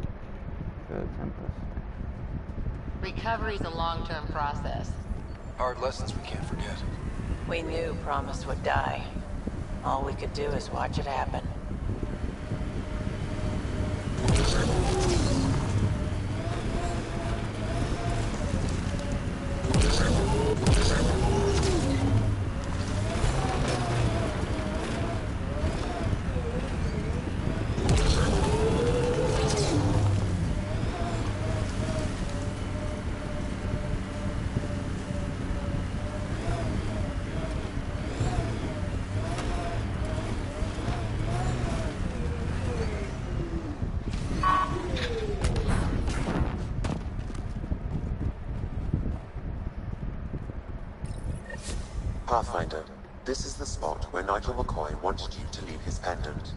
Recovery's a long-term process. Hard lessons we can't forget. We knew Promise would die. All we could do is watch it happen. Pathfinder, this is the spot where Nigel McCoy wanted you to leave his pendant.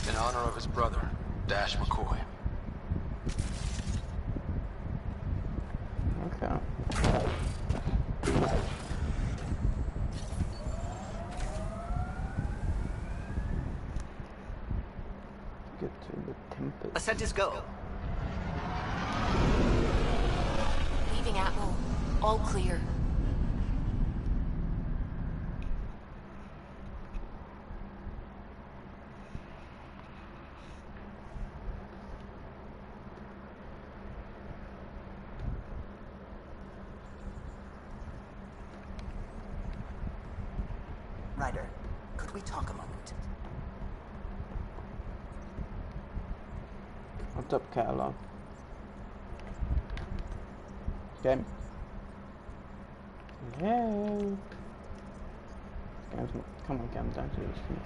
In honor of his brother, Dash McCoy. Okay. Get to the tempest. Ascent is go. Leaving Atwell. All clear. Ryder, could we talk a moment? What's up, catalog? Game. Hey. Game's not. Come on, game, don't do this to me.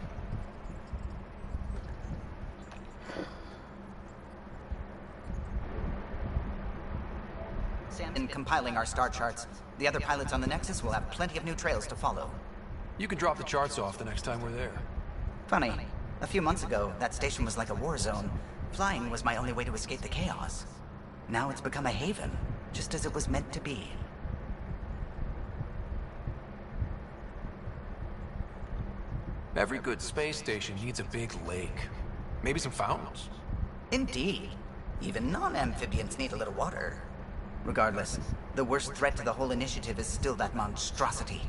In compiling our star charts, the other pilots on the Nexus will have plenty of new trails to follow. You can drop the charts off the next time we're there. Funny, a few months ago, that station was like a war zone. Flying was my only way to escape the chaos. Now it's become a haven, just as it was meant to be. Every good space station needs a big lake. Maybe some fountains. Indeed. Even non-amphibians need a little water. Regardless, the worst threat to the whole initiative is still that monstrosity.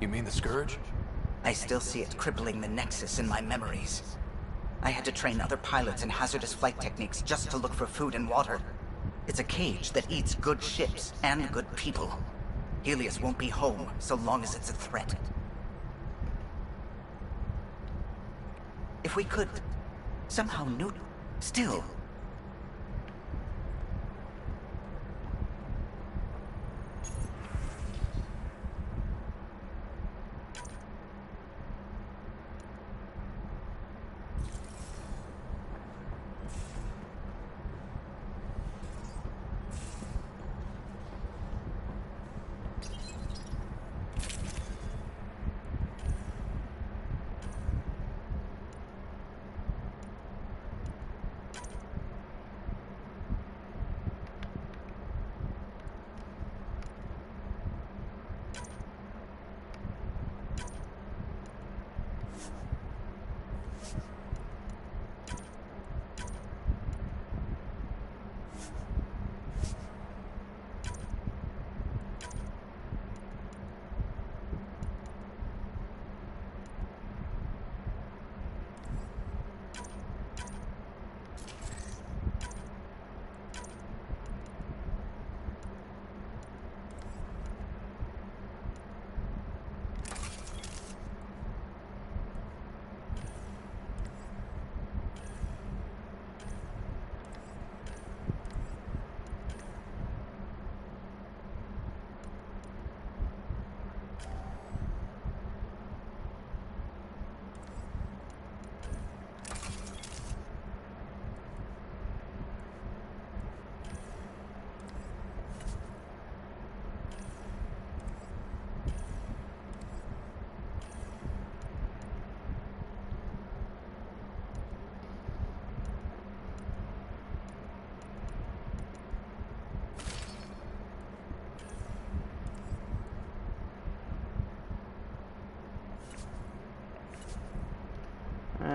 You mean the Scourge? I still see it crippling the Nexus in my memories. I had to train other pilots in hazardous flight techniques just to look for food and water. It's a cage that eats good ships and good people. Helios won't be home so long as it's a threat. If we could somehow still.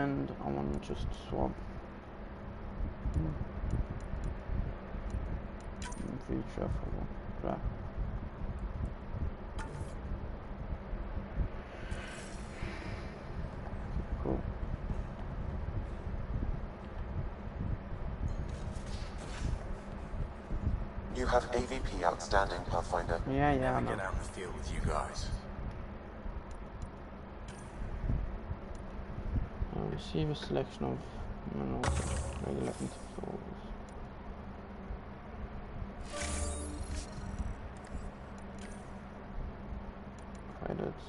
and I want to just swap feature for that. Cool. You have AVP outstanding, Pathfinder. Yeah, Never I know. get out in the field with you guys. Receive a selection of regular intervals. Credits.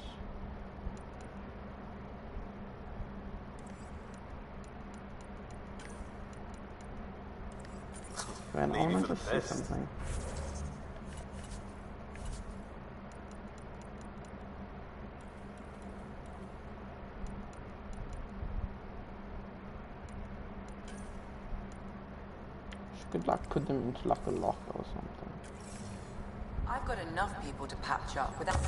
Man, I want to see something. Could like put them into like a locker or something. I've got enough people to patch up without.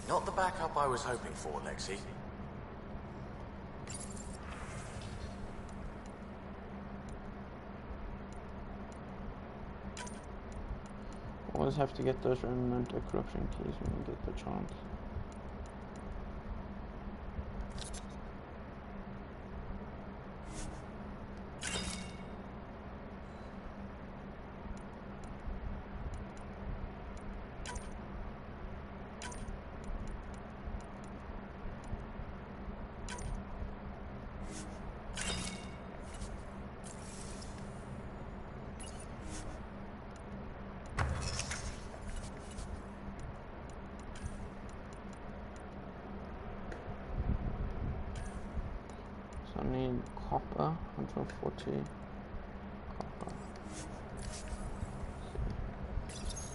Not the backup I was hoping for, Lexi. Always have to get those remnant corruption keys when you get the chance. So I need copper, 140 copper.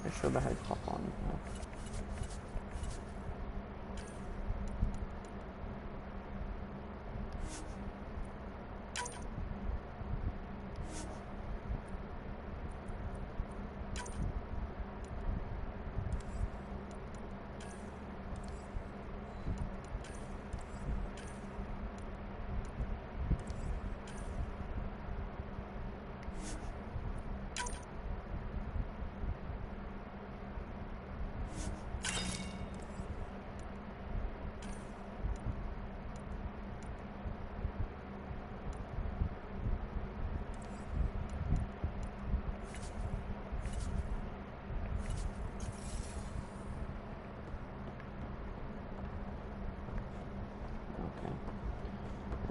Make sure they had copper on here.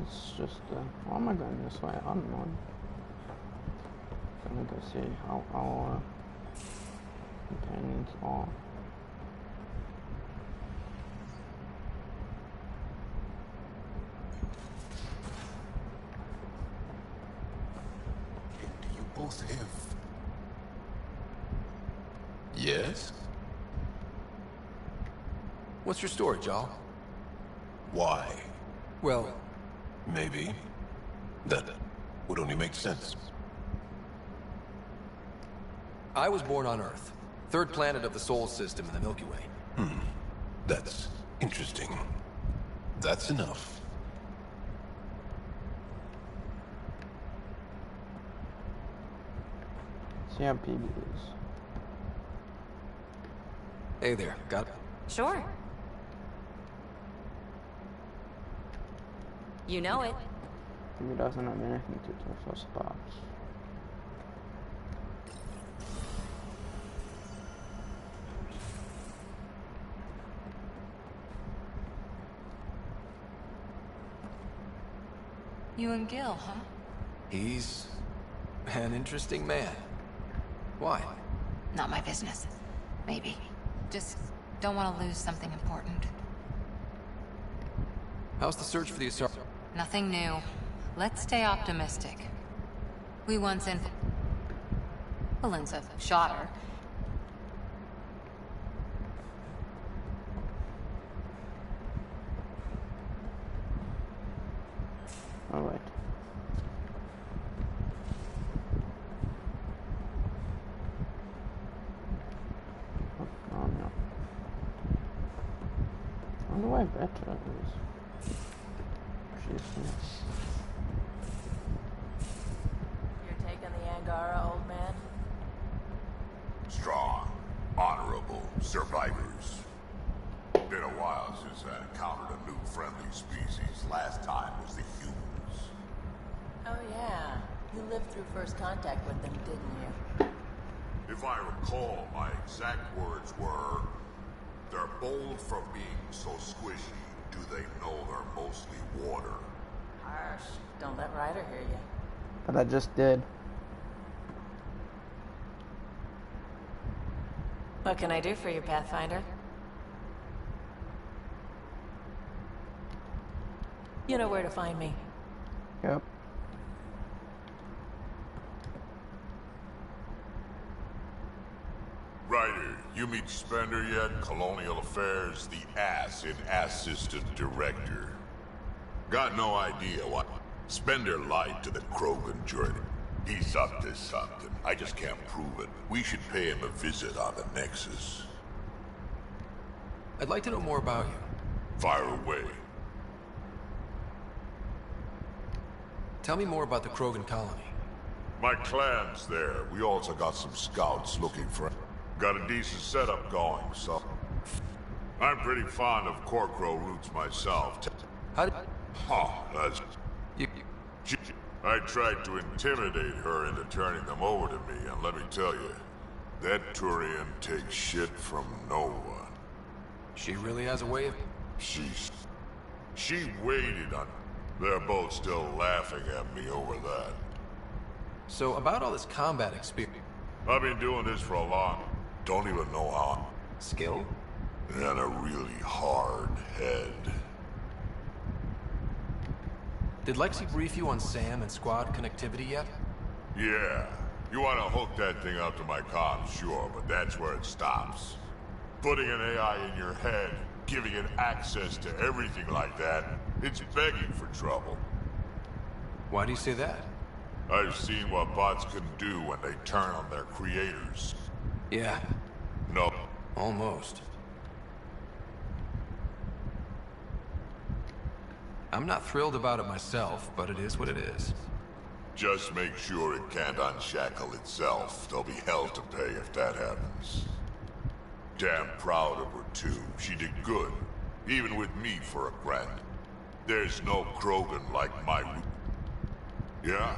It's just, why am I going this way? I don't know. Gonna go see how our companions are. Do you both have... Yes? What's your story, Jal? Why? Well... Maybe. That would only make sense. I was born on Earth, third planet of the Sol system in the Milky Way. That's interesting. That's enough. See how peepz is. Hey there, got it? Sure. You know it. He doesn't have anything to do for sparks. You and Gil, huh? He's an interesting man. Why? Not my business. Maybe. Just don't want to lose something important. How's the search for the Asar? Nothing new. Let's stay optimistic. We once Valenza shot her. Alright. way better. Jesus. You're taking the Angara, old man? Strong, honorable survivors. Been a while since I encountered a new friendly species. Last time was the humans. Oh yeah, you lived through first contact with them, didn't you? If I recall, my exact words were, "They're bold for being so squishy. Do they know they're mostly water?" Harsh. Don't let Ryder hear you. But I just did. What can I do for you, Pathfinder? You know where to find me. Yep. Ryder, you meet Spender yet? Colonial Affairs, the ass in Assistant Director. Got no idea what Spender lied to the Krogan journey. He's up to something. I just can't prove it. We should pay him a visit on the Nexus. I'd like to know more about you. Fire away. Tell me more about the Krogan colony. My clan's there. We also got some scouts looking for... Got a decent setup going, so... I'm pretty fond of Corcro roots myself. How did... Huh, that's... I tried to intimidate her into turning them over to me, and let me tell you, that Turian takes shit from no one. She really has a way of... She waited on... They're both still laughing at me over that. So, about all this combat experience... I've been doing this for a long... Don't even know how... Skill? And a really hard head. Did Lexi brief you on SAM and squad connectivity yet? Yeah. You want to hook that thing up to my comms, sure, but that's where it stops. Putting an AI in your head, giving it access to everything like that, it's begging for trouble. Why do you say that? I've seen what bots can do when they turn on their creators. Yeah. No. Almost. I'm not thrilled about it myself, but it is what it is. Just make sure it can't unshackle itself. There'll be hell to pay if that happens. Damn proud of her, too. She did good. Even with me for a grand. There's no Krogan like my... Yeah?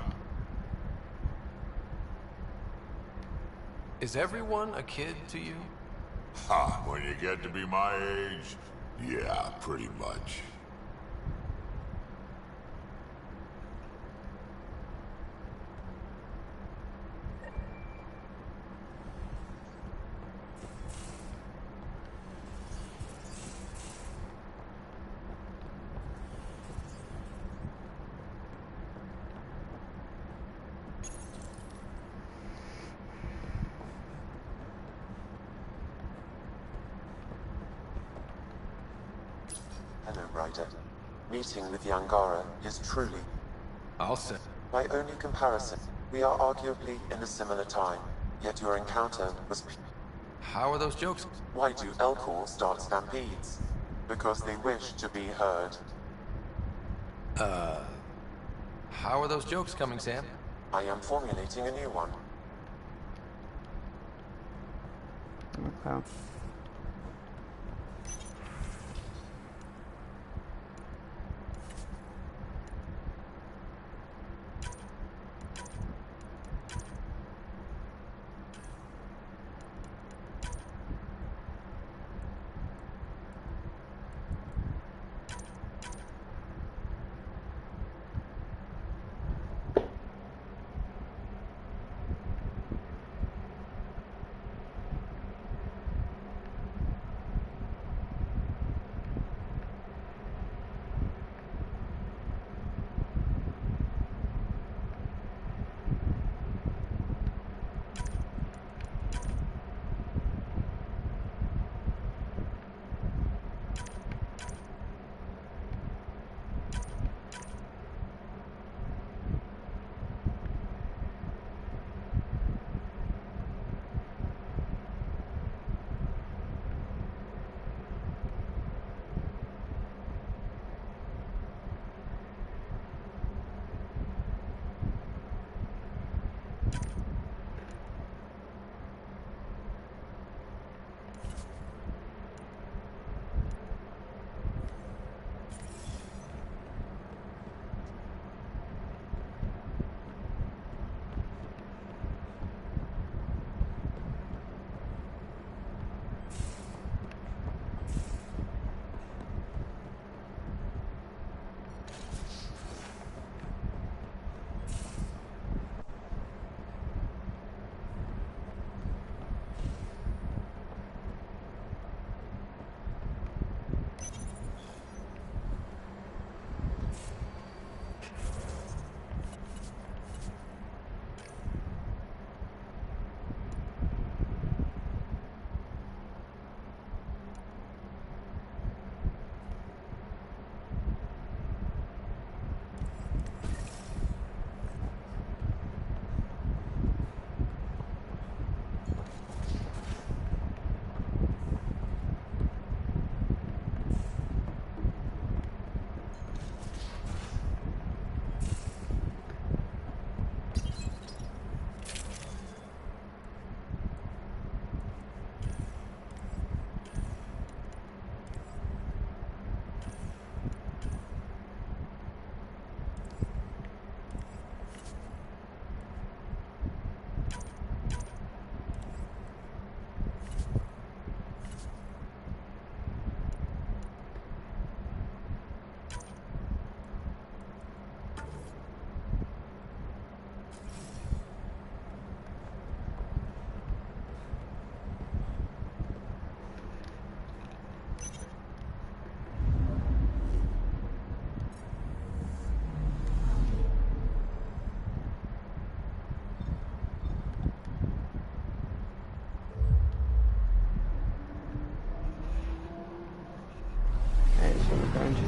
Is everyone a kid to you? Ha, when you get to be my age, yeah, pretty much. Hello, Ryder. Meeting with the Angara is truly... I'll say. By only comparison, we are arguably in a similar time, yet your encounter was... How are those jokes? Why do Elcor start stampedes? Because they wish to be heard. How are those jokes coming, Sam? I am formulating a new one. Okay.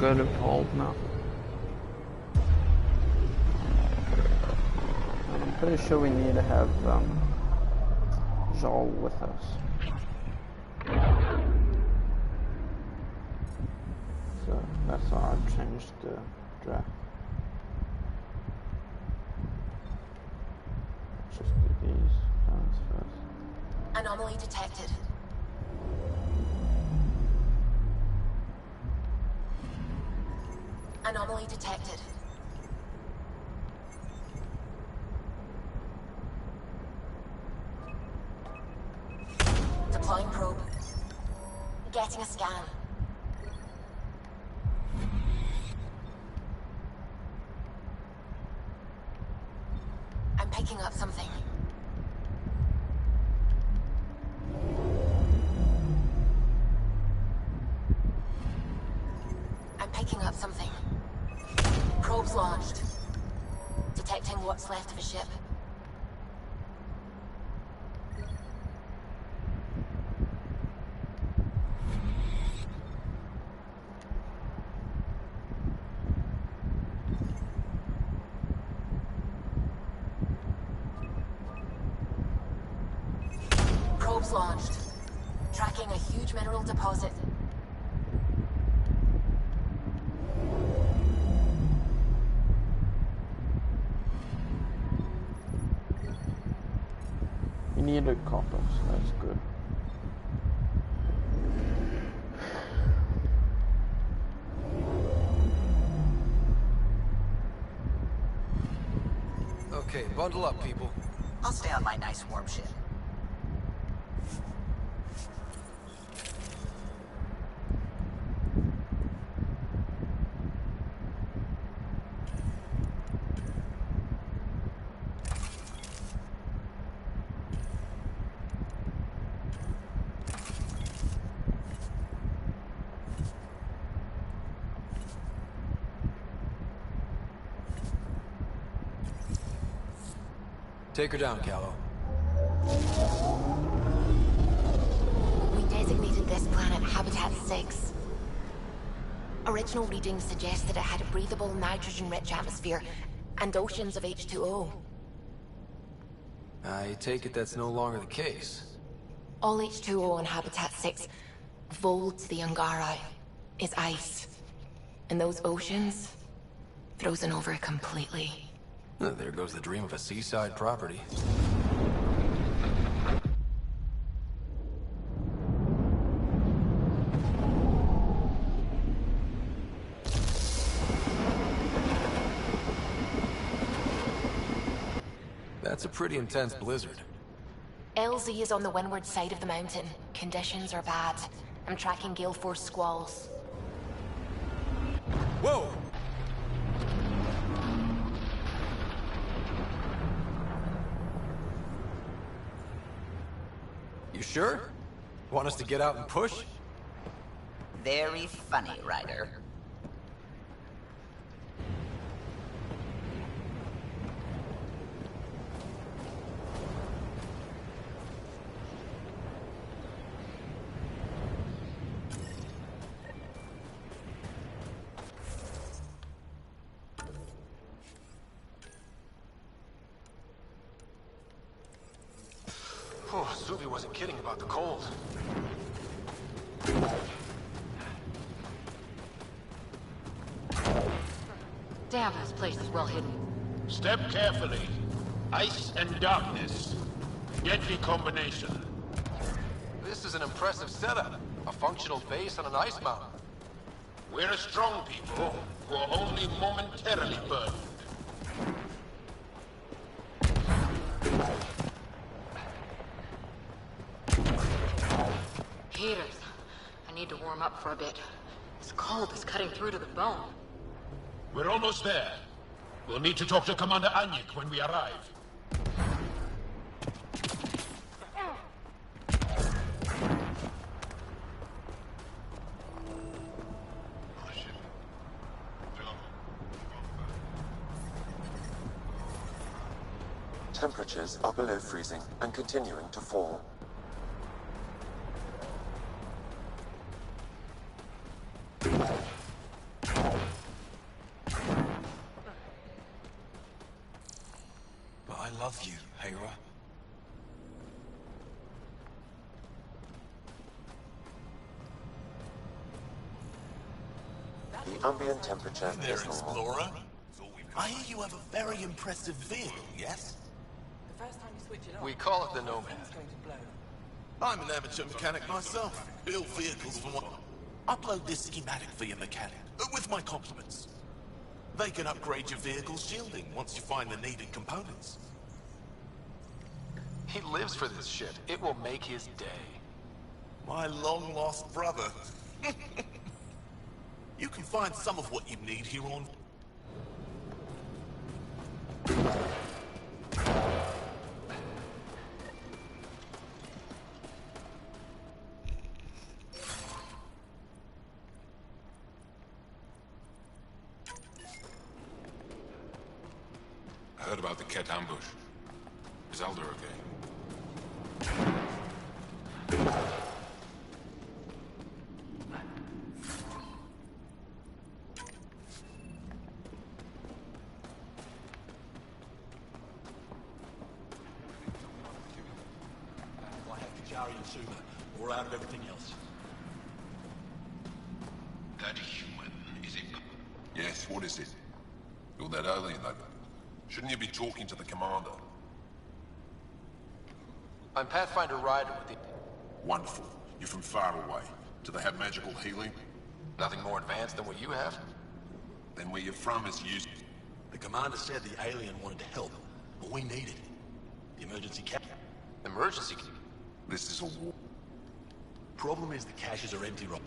go to hold now. I'm pretty sure we need to have Joel with us. So that's why I changed the draft. Just do these ones first. Anomaly detected. Anomaly detected. Deploying probe. Getting a scan. I'm picking up something. I'm picking up something. Probes launched. Detecting what's left of a ship. Probes launched. Tracking a huge mineral deposit. We needed copper, so that's good. Okay, bundle up, people. I'll stay on my nice warm ship. Take her down, Callow. We designated this planet Habitat 6. Original readings suggest that it had a breathable, nitrogen-rich atmosphere and oceans of H2O. I take it that's no longer the case. All H2O on Habitat 6, vol to the Angara, is ice. And those oceans, frozen over completely. There goes the dream of a seaside property. That's a pretty intense blizzard. LZ is on the windward side of the mountain. Conditions are bad. I'm tracking gale force squalls. Whoa! You sure? Want us to get out and push? Very funny, Ryder. Oh, Suvi wasn't kidding about the cold. Damn, this place is well hidden. Step carefully. Ice and darkness. Deadly combination. This is an impressive setup. A functional base on an ice mountain. We're a strong people who are only momentarily burdened. Heaters. I need to warm up for a bit. This cold is cutting through to the bone. We're almost there. We'll need to talk to Commander Anyik when we arrive. Temperatures are below freezing and continuing to fall. love you, Hera. The ambient temperature There, is normal. Explorer. I hear you have a very impressive vehicle, yes? The first time you switch it on, We call it the Nomad. it's going to blow. I'm an amateur mechanic myself. Build vehicles for one. Upload this schematic for your mechanic, with my compliments. They can upgrade your vehicle's shielding once you find the needed components. He lives for this shit. It will make his day. My long-lost brother. You can find some of what you need here on... I heard about the Ket ambush. Is Alder okay? I have Kajarian sooner. We're out of everything else. That human, is it? Yes, what is it? You're that alien, though. Shouldn't you be talking to the commander? I'm Pathfinder Ryder with the... Wonderful. You're from far away. Do they have magical healing? Nothing more advanced than what you have? Then where you're from is used... The commander said the alien wanted to help, but we need it. The emergency cache. Emergency? This is a war. Problem is the caches are empty, Rob.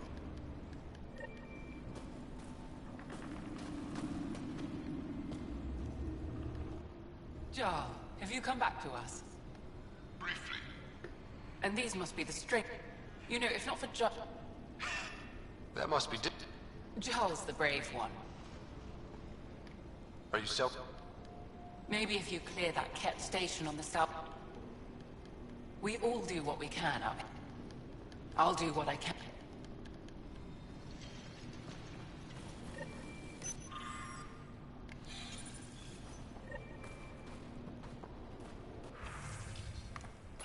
Jarl, have you come back to us? Briefly. And these must be the straight... You know, if not for Jarl... That must be... Jarl's the brave one. Are you self... Maybe if you clear that Ket station on the south... We all do what we can up. I'll do what I can.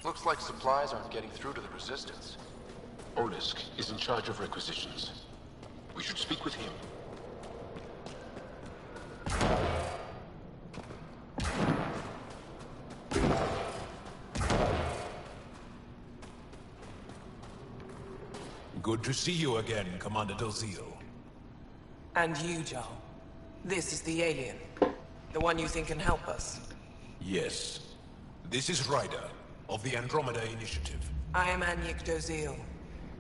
Looks like supplies aren't getting through to the Resistance. Olisk is in charge of requisitions. We should speak with him. Good to see you again, Commander Dozil. And you, Jarl. This is the alien. The one you think can help us. Yes. This is Ryder, of the Andromeda Initiative. I am Anyik Dozil.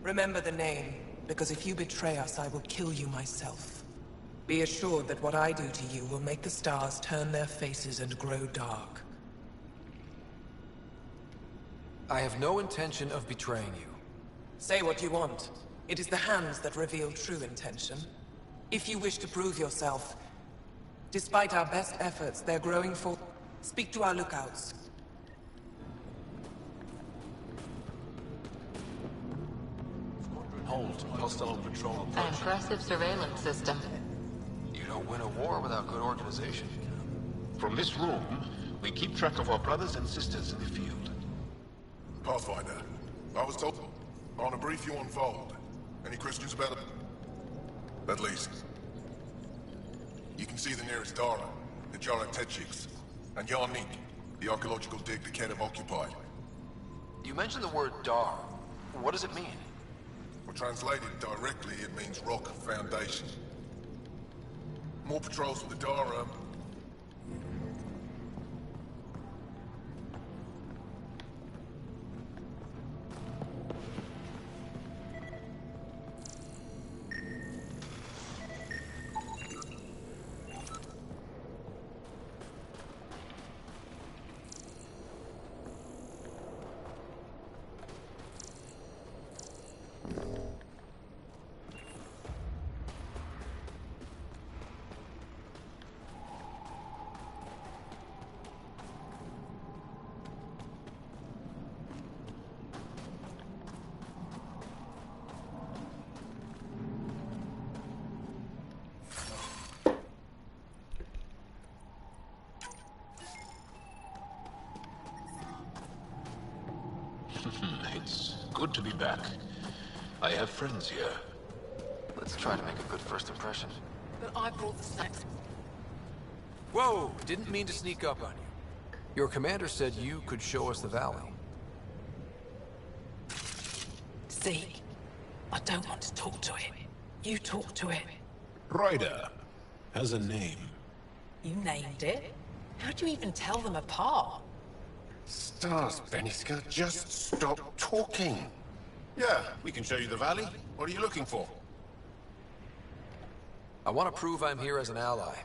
Remember the name, because if you betray us, I will kill you myself. Be assured that what I do to you will make the stars turn their faces and grow dark. I have no intention of betraying you. Say what you want. It is the hands that reveal true intention. If you wish to prove yourself, despite our best efforts, they're growing for... Speak to our lookouts. Hold. Hostile patrol. An impressive surveillance system. You don't win a war without good organization. From this room, we keep track of our brothers and sisters in the field. Pathfinder, I was told... I want to brief you on Fold. Any questions about it? At least. You can see the nearest Dara, the Jara Tetchiks, and Yarnik, the archaeological dig the Ket have occupied. You mentioned the word Dar. What does it mean? Well, translated directly, it means rock foundation. More patrols with the Dara. It's good to be back. I have friends here. Let's try to make a good first impression. But I brought the snacks. Whoa! Didn't mean to sneak up on you. Your commander said you could show us the valley. See, I don't want to talk to it. You talk to it. Ryder has a name. You named it. How do you even tell them apart? Stars, Beniska, just stop talking. Yeah, we can show you the valley. What are you looking for? I want to prove I'm here as an ally.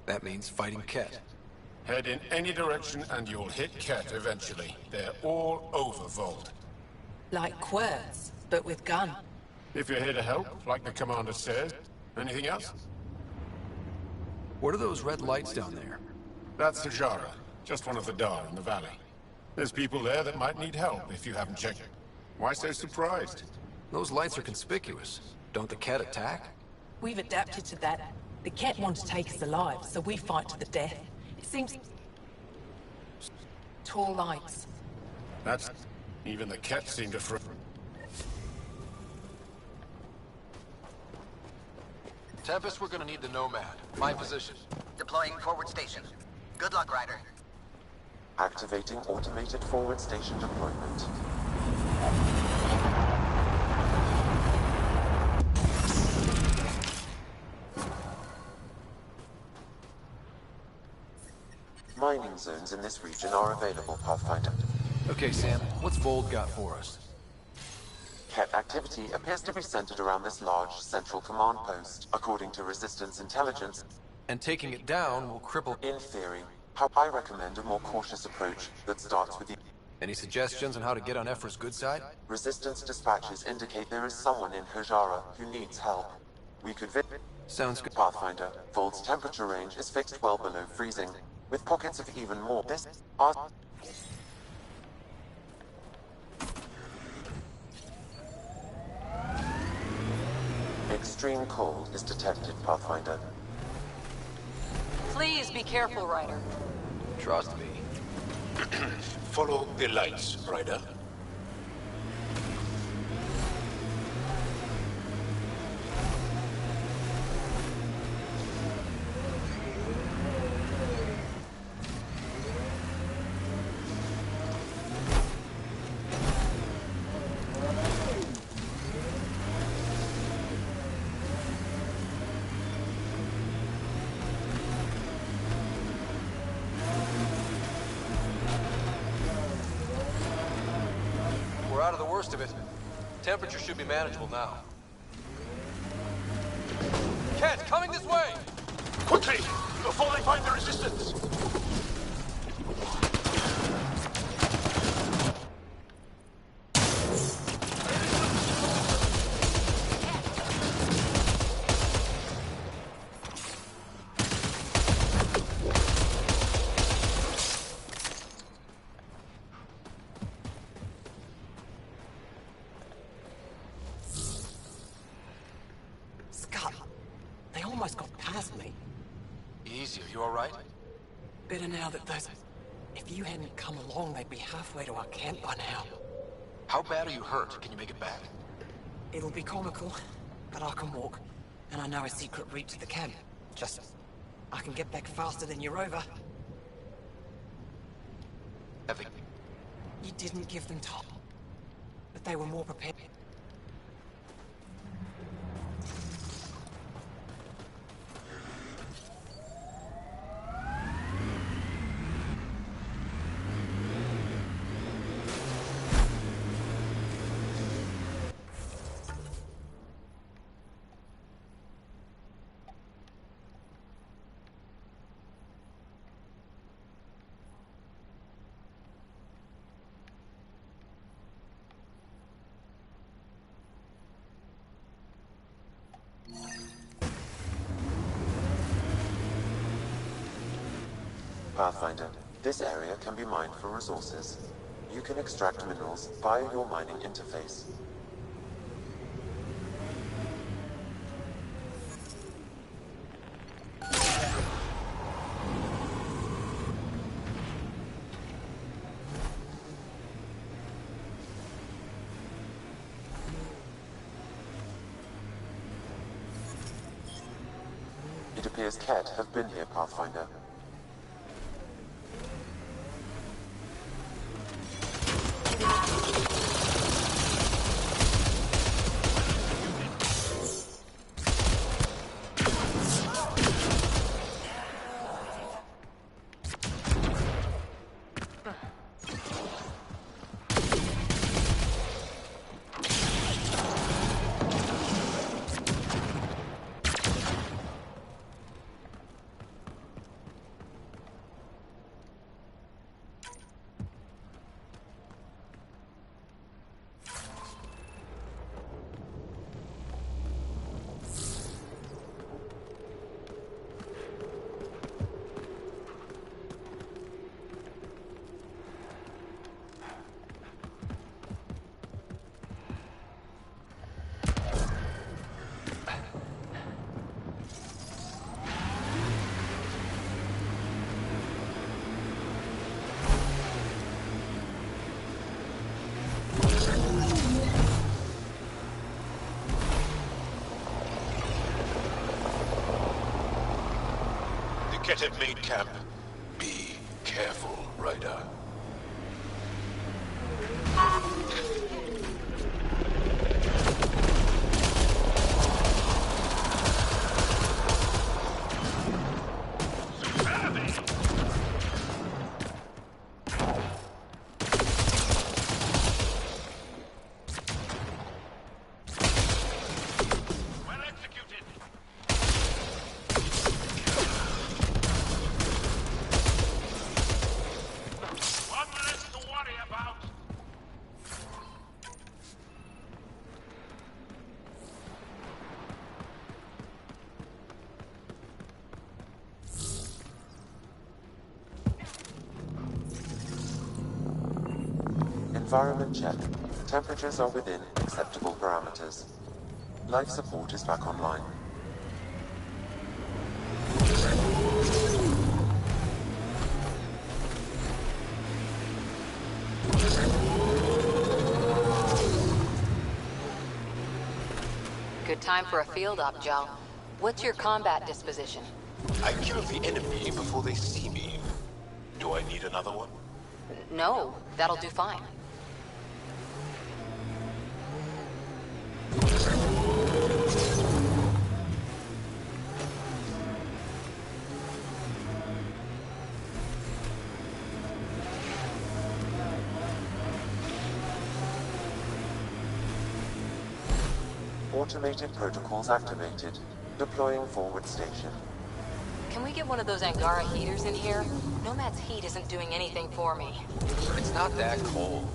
That means fighting Ket. Head in any direction and you'll hit Ket eventually. They're all over Vold. Like quirts, but with gun. If you're here to help, like the commander says. Anything else? What are those red lights down there? That's Hajara, just one of the Dar in the valley. There's people there that might need help if you haven't checked. Why so surprised? Those lights are conspicuous. Don't the Ket attack? We've adapted to that. The Ket want to take us alive, so we fight to the death. It seems... Tall lights. That's... Even the Ket seem to Tempest, we're gonna need the Nomad. My position. Deploying forward station. Good luck, Ryder. Activating automated forward station deployment. Mining zones in this region are available, Pathfinder. Okay, Sam, what's Vold got for us? Ket activity appears to be centered around this large central command post, according to Resistance intelligence. And taking it down will cripple... In theory. I recommend a more cautious approach that starts with the... Any suggestions on how to get on Ephra's good side? Resistance dispatches indicate there is someone in Hajara who needs help. We could Sounds good. Pathfinder, Vold's temperature range is fixed well below freezing, with pockets of even more. Extreme cold is detected, Pathfinder. Please be careful, Ryder. Trust me. Follow the lights, Ryder. We're out of the worst of it. Temperature should be manageable now. Ket, coming this way! Quickly! Before they find the resistance! They almost got past me. Easy, are you alright? Better now that those... If you hadn't come along, they'd be halfway to our camp by now. How bad are you hurt? Can you make it back? It'll be comical, but I can walk. And I know a secret route to the camp. Just... I can get back faster than your rover. You didn't give them time. But they were more prepared. Pathfinder, this area can be mined for resources. You can extract minerals via your mining interface. appears Ket have been here, Pathfinder. Ket have made camp. Be careful, Ryder. Environment check. Temperatures are within acceptable parameters. Life support is back online. Good time for a field op, Joe. What's your combat disposition? I kill the enemy before they see me. Do I need another one? No, that'll do fine. Automated protocols activated. Deploying forward station. Can we get one of those Angara heaters in here? Nomad's heat isn't doing anything for me. It's not that cold.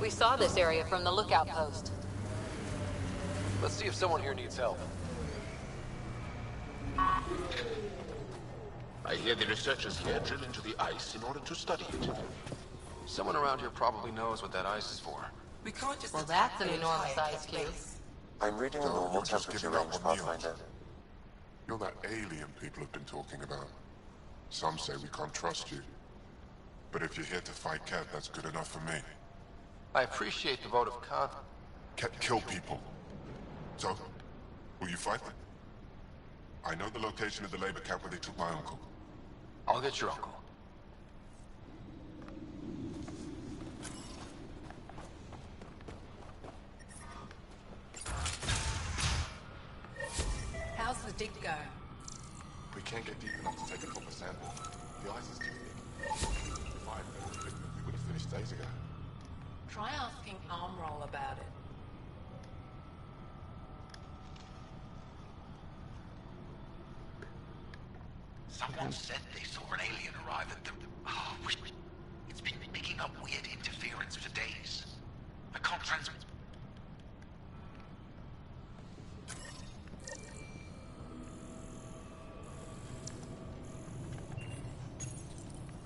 We saw this area from the lookout post. Let's see if someone here needs help. I hear the researchers here drill into the ice in order to study it. Someone around here probably knows what that ice is for. We can't just... Well, that's an enormous ice cube. I'm reading a normal temperature range, Pathfinder. You're that alien people have been talking about. Some say we can't trust you. But if you're here to fight Ket, that's good enough for me. I appreciate the vote of confidence. Ket kill people. So, will you fight them? I know the location of the labor camp where they took my uncle. I'll get your uncle. How's the dig going? We can't get deep enough to take a proper sample. The ice is too thick. We would have finished days ago. Try asking Armroll about it. Someone said they saw an alien arrive at the... Oh, it's been picking up weird interference for days. I can't transmit...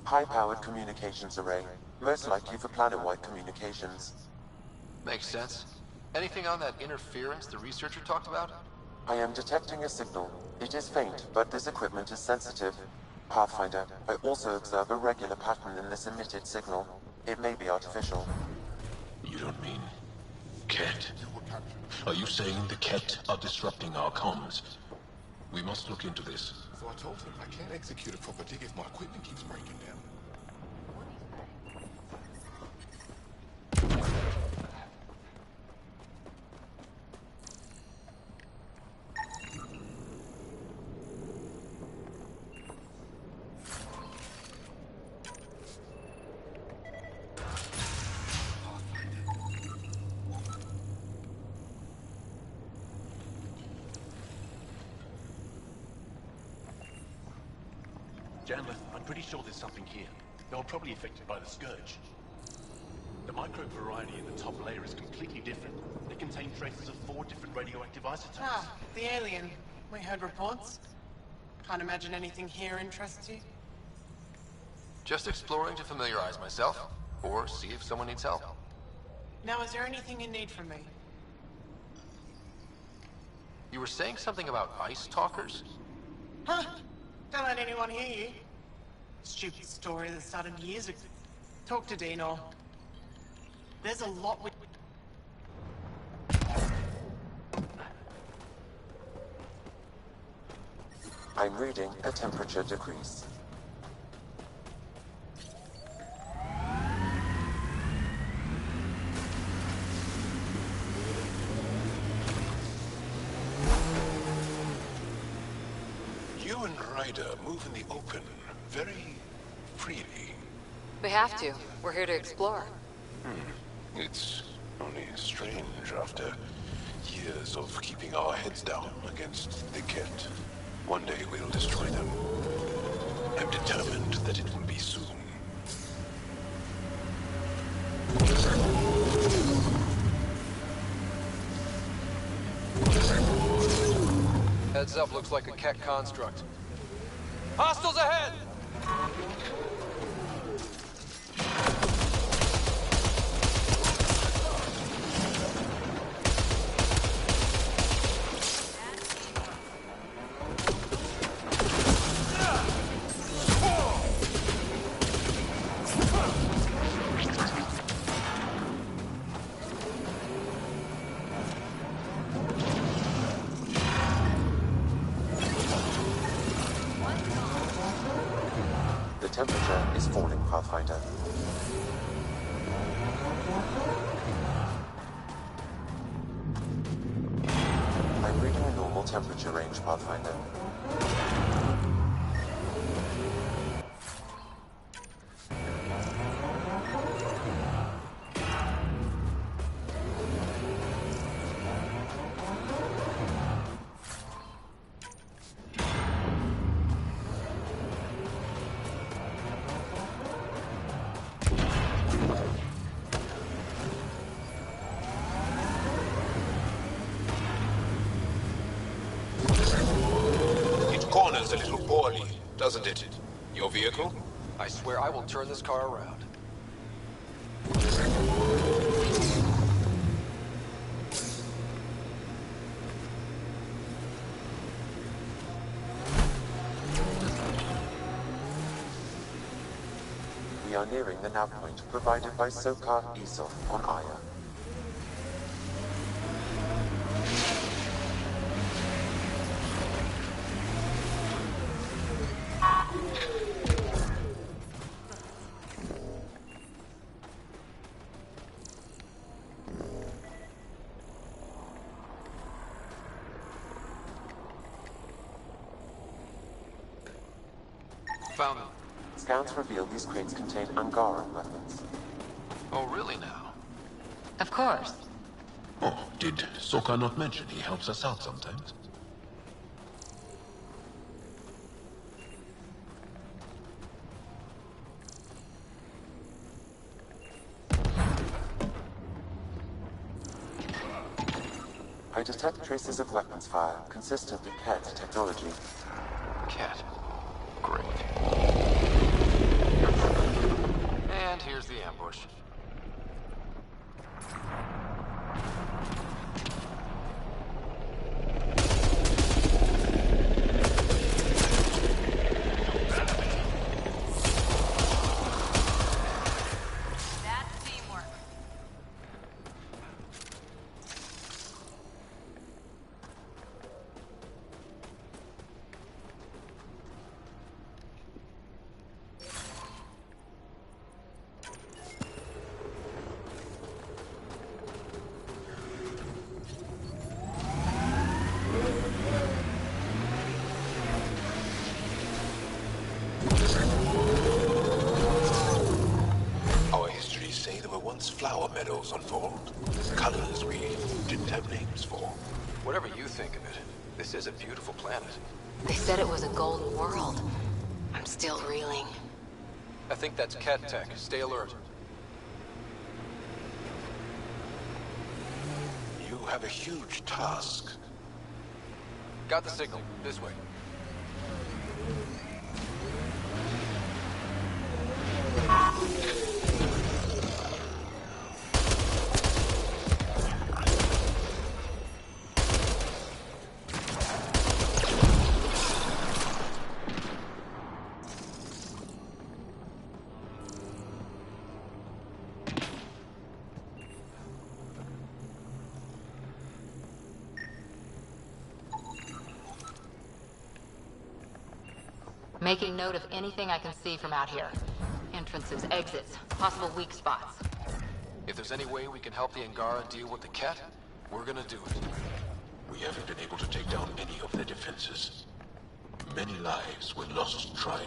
High-powered communications array. Most likely for planet-wide communications. Makes sense. Anything on that interference the researcher talked about? I am detecting a signal. It is faint, but this equipment is sensitive. Pathfinder, I also observe a regular pattern in this emitted signal. It may be artificial. You don't mean... Ket? Are you saying the Ket are disrupting our comms? We must look into this. So I told him I can't execute a proper dig if my equipment keeps breaking down. Janlith, I'm pretty sure there's something here. They were probably affected by the Scourge. The microbe variety in the top layer is completely different. They contain traces of 4 different radioactive isotopes. Ah, the alien. We heard reports. Can't imagine anything here interests you. Just exploring to familiarize myself, or see if someone needs help. Now, is there anything you need from me? You were saying something about ice talkers? Huh? Don't let anyone hear you. Stupid story that started years ago. Talk to Dino. There's a lot we... I'm reading a temperature decrease. You and Ryder move in the open very freely. We have to. We're here to explore. It's only strange after years of keeping our heads down against the Kett. One day we'll destroy them. I'm determined that it will be soon. Heads up, looks like a Kett construct. Hostiles ahead! The temperature is falling, Pathfinder. I'm reading a normal temperature range, Pathfinder. Corners a little poorly, doesn't it? Your vehicle? I swear I will turn this car around. We are nearing the nav point provided by Sokar Isov on Aya. Found them. Scans reveal these crates contain Angaran weapons. Oh, really now? Of course. Oh, did Sokar not mention he helps us out sometimes? I detect traces of weapons fire consistent with Kett technology. Kett. Great. And here's the ambush. That's teamwork. once flower meadows unfold. Colors we didn't have names for. Whatever you think of it, this is a beautiful planet. They said it was a golden world. I'm still reeling. I think that's cat tech. Stay alert. You have a huge task. Got the signal. This way. Making note of anything I can see from out here. Entrances, exits, possible weak spots. If there's any way we can help the Angara deal with the cat, we're gonna do it. We haven't been able to take down any of their defenses. Many lives were lost trying.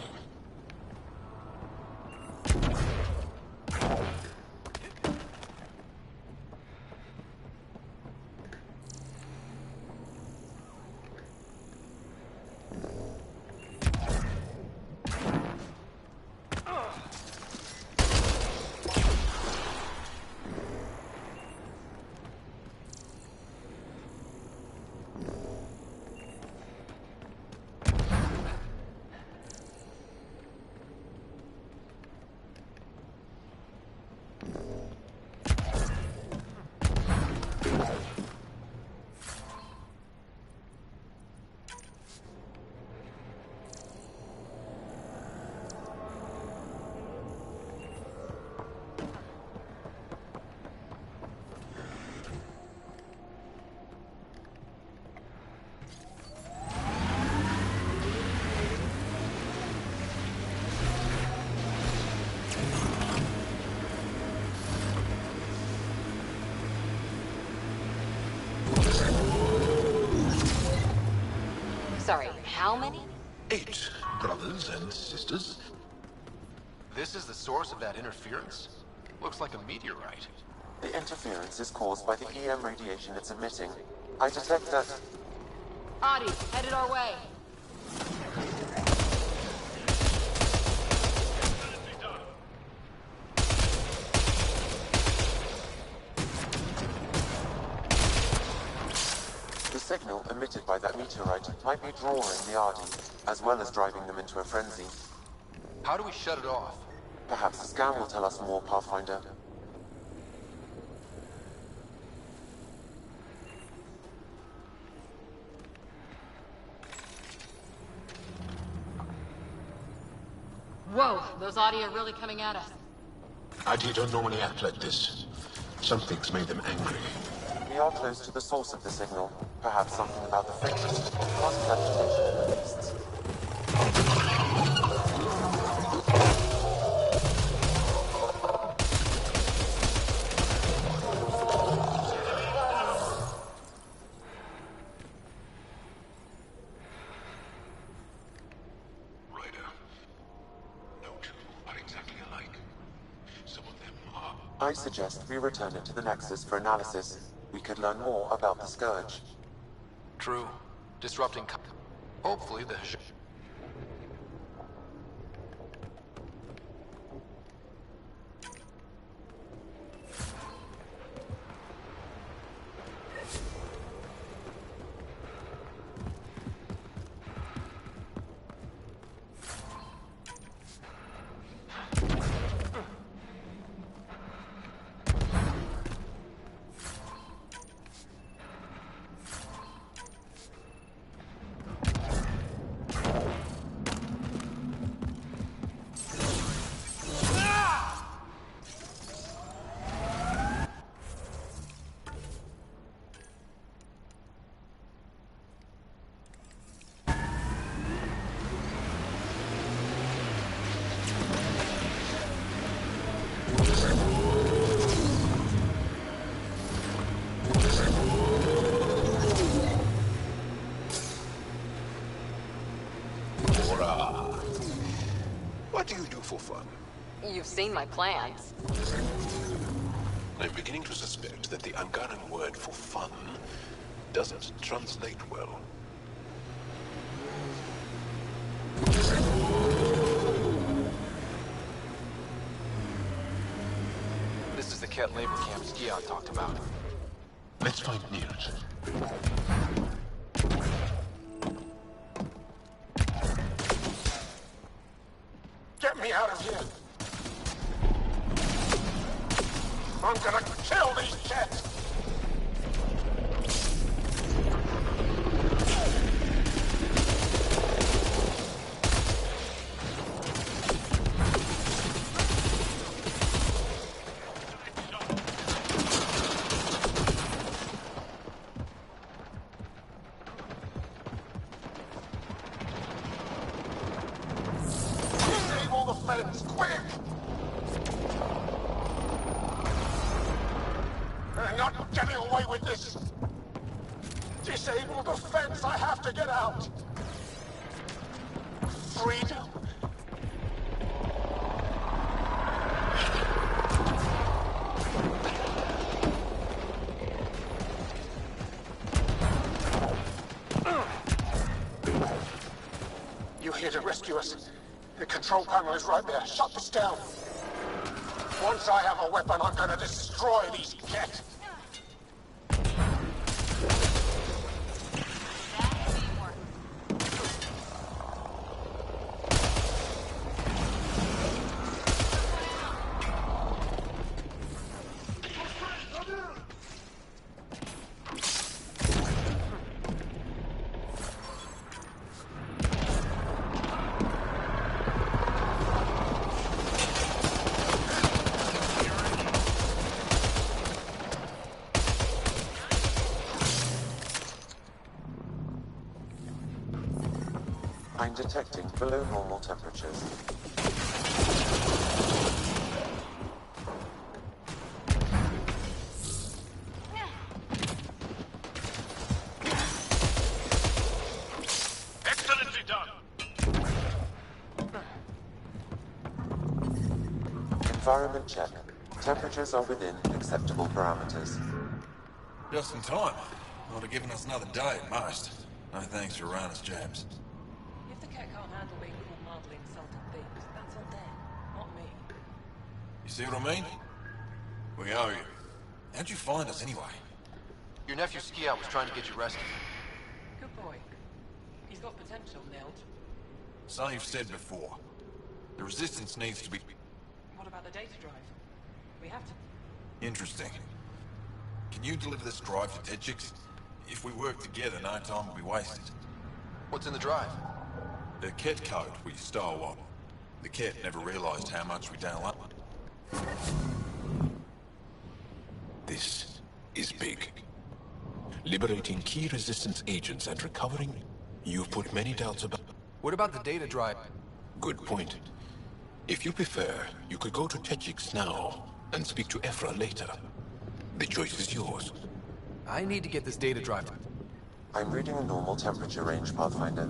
Sorry, how many? 8 brothers and sisters. This is the source of that interference? Looks like a meteorite. The interference is caused by the EM radiation it's emitting. I detect that... Adi, headed our way. The signal emitted by that meteorite might be drawing the Ardi, as well as driving them into a frenzy. How do we shut it off? Perhaps the scan will tell us more, Pathfinder. Whoa, those Adi are really coming at us. Adi don't normally act like this. Something's made them angry. We are close to the source of the signal. Perhaps something about the fixtures causing agitation in the beasts. I suggest we return it to the Nexus for analysis. We could learn more about the Scourge. True. Disrupting... Hopefully the... What do you do for fun? You've seen my plans. I'm beginning to suspect that the Angaran word for fun doesn't translate well. This is the Ket labor camp Skion talked about. Let's find Niels. Get me out of here! I'm gonna kill these cats! Disable the fence, quick! I'm not getting away with this! Disable the fence, I have to get out! Freedom? You're here to rescue us. The control panel is right there. Shut this down. Once I have a weapon, I'm gonna destroy these cats. I'm detecting below normal temperatures. Excellently done! Environment check. Temperatures are within acceptable parameters. Just in time. Would have given us another day at most. No thanks for Rana's jabs. If the cat can't handle being called mildly insulting things, that's on them, not me. You see what I mean? We owe you. How'd you find us anyway? Your nephew Skion was trying to get you rescued. Good boy. He's got potential, Milt. So you've said before. The resistance needs to be... What about the data drive? We have to... Interesting. Can you deliver this drive to Tetchix? If we work together, no time will be wasted. What's in the drive? The Ket code we stole on. The Ket never realized how much we downloaded. This is big. Liberating key resistance agents and recovering... You've put many doubts about... What about the data drive? Good point. If you prefer, you could go to Tetchix now and speak to Ephra later. The choice is yours. I need to get this data drive. I'm reading a normal temperature range, Pathfinder.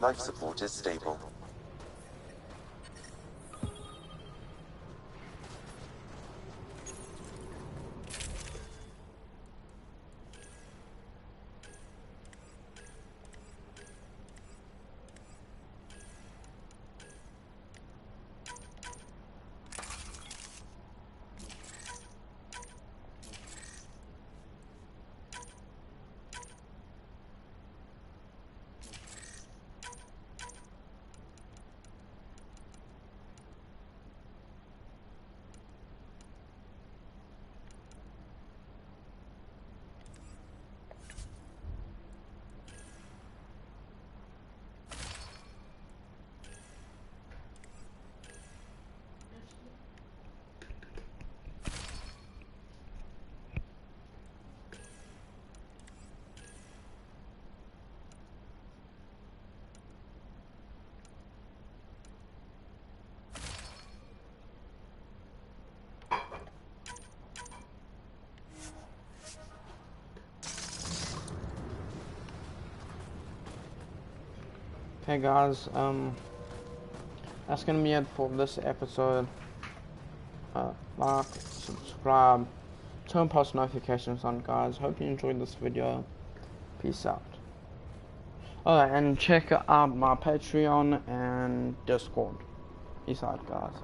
Life support is stable. Okay guys, that's gonna be it for this episode. Like, subscribe, turn post notifications on, guys. Hope you enjoyed this video. Peace out. Oh, and check out my Patreon and Discord. Peace out, guys.